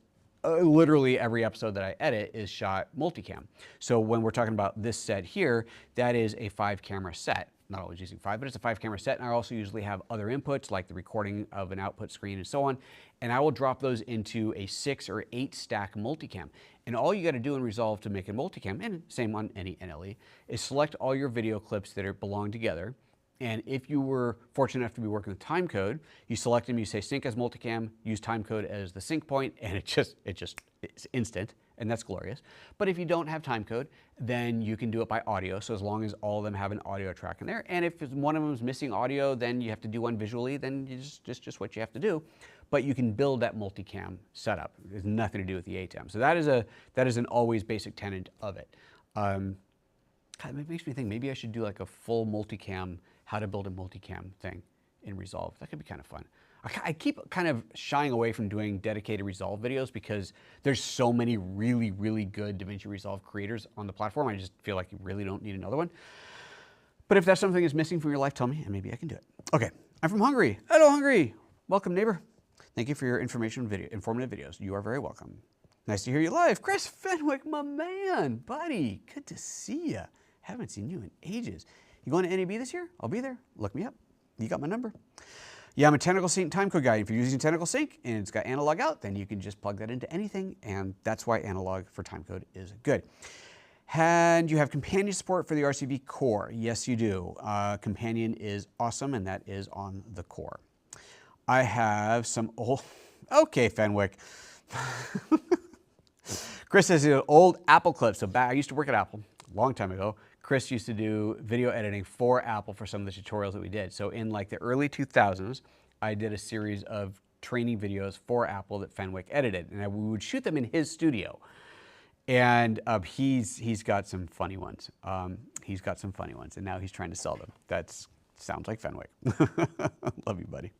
literally every episode that I edit is shot multicam. So when we're talking about this set here, that is a 5-camera set. Not always using 5, but it's a 5-camera set, and I also usually have other inputs like the recording of an output screen and so on, and I will drop those into a 6 or 8 stack multicam. And all you got to do in Resolve to make a multicam, and same on any NLE, is select all your video clips that belong together. And if you were fortunate enough to be working with timecode, you select them, you say sync as multicam, use timecode as the sync point, and it's instant, and that's glorious. But if you don't have timecode, then you can do it by audio, so as long as all of them have an audio track in there. And if one of them is missing audio, then you have to do one visually, then it's just what you have to do. But you can build that multicam setup. It has nothing to do with the ATEM. So that is an always basic tenet of it. God, it makes me think maybe I should do like a full multicam, how to build a multicam thing. in Resolve. That could be kind of fun. I keep kind of shying away from doing dedicated Resolve videos because there's so many really, really good DaVinci Resolve creators on the platform. I just feel like you really don't need another one. But if that's something that's missing from your life, tell me, and maybe I can do it. Okay, I'm from Hungary. Hello, Hungary. Welcome, neighbor. Thank you for your informative videos. You are very welcome. Nice to hear you live. Chris Fenwick, my man, buddy. Good to see you. Haven't seen you in ages. You going to NAB this year? I'll be there. Look me up. You got my number. Yeah, I'm a Tentacle Sync timecode guy. If you're using Tentacle Sync and it's got analog out, then you can just plug that into anything, and that's why analog for timecode is good. And you have companion support for the RCV core. Yes, you do. Companion is awesome, and that is on the core. I have some old... Okay, Fenwick. Chris says old Apple clips. So I used to work at Apple a long time ago. Chris used to do video editing for Apple for some of the tutorials that we did. So in like the early 2000s, I did a series of training videos for Apple that Fenwick edited, and we would shoot them in his studio. And he's got some funny ones. He's got some funny ones, and now he's trying to sell them. That sounds like Fenwick. Love you, buddy.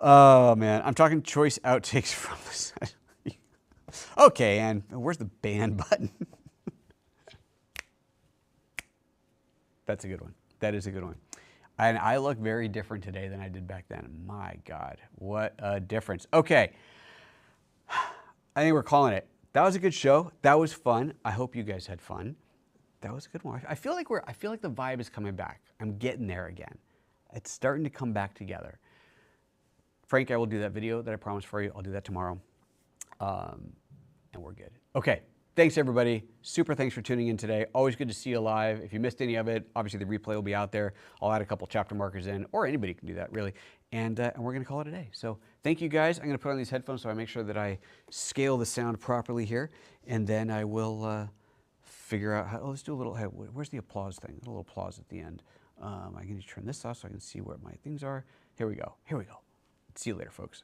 Oh man, I'm talking choice outtakes from the set. Okay, and where's the ban button? That's a good one. That is a good one. And I look very different today than I did back then. My God, what a difference. Okay, I think we're calling it. That was a good show. That was fun. I hope you guys had fun. That was a good one. I feel like the vibe is coming back. I'm getting there again. It's starting to come back together. Frank, I will do that video that I promised for you. I'll do that tomorrow. And we're good. Okay. Thanks, everybody. Super thanks for tuning in today. Always good to see you live. If you missed any of it, obviously the replay will be out there. I'll add a couple chapter markers in, or anybody can do that, really. And we're going to call it a day. So thank you, guys. I'm going to put on these headphones so I make sure that I scale the sound properly here. And then I will figure out how. Oh, let's do a little. Where's the applause thing? A little applause at the end. I need to turn this off so I can see where my things are. Here we go. Here we go. See you later, folks.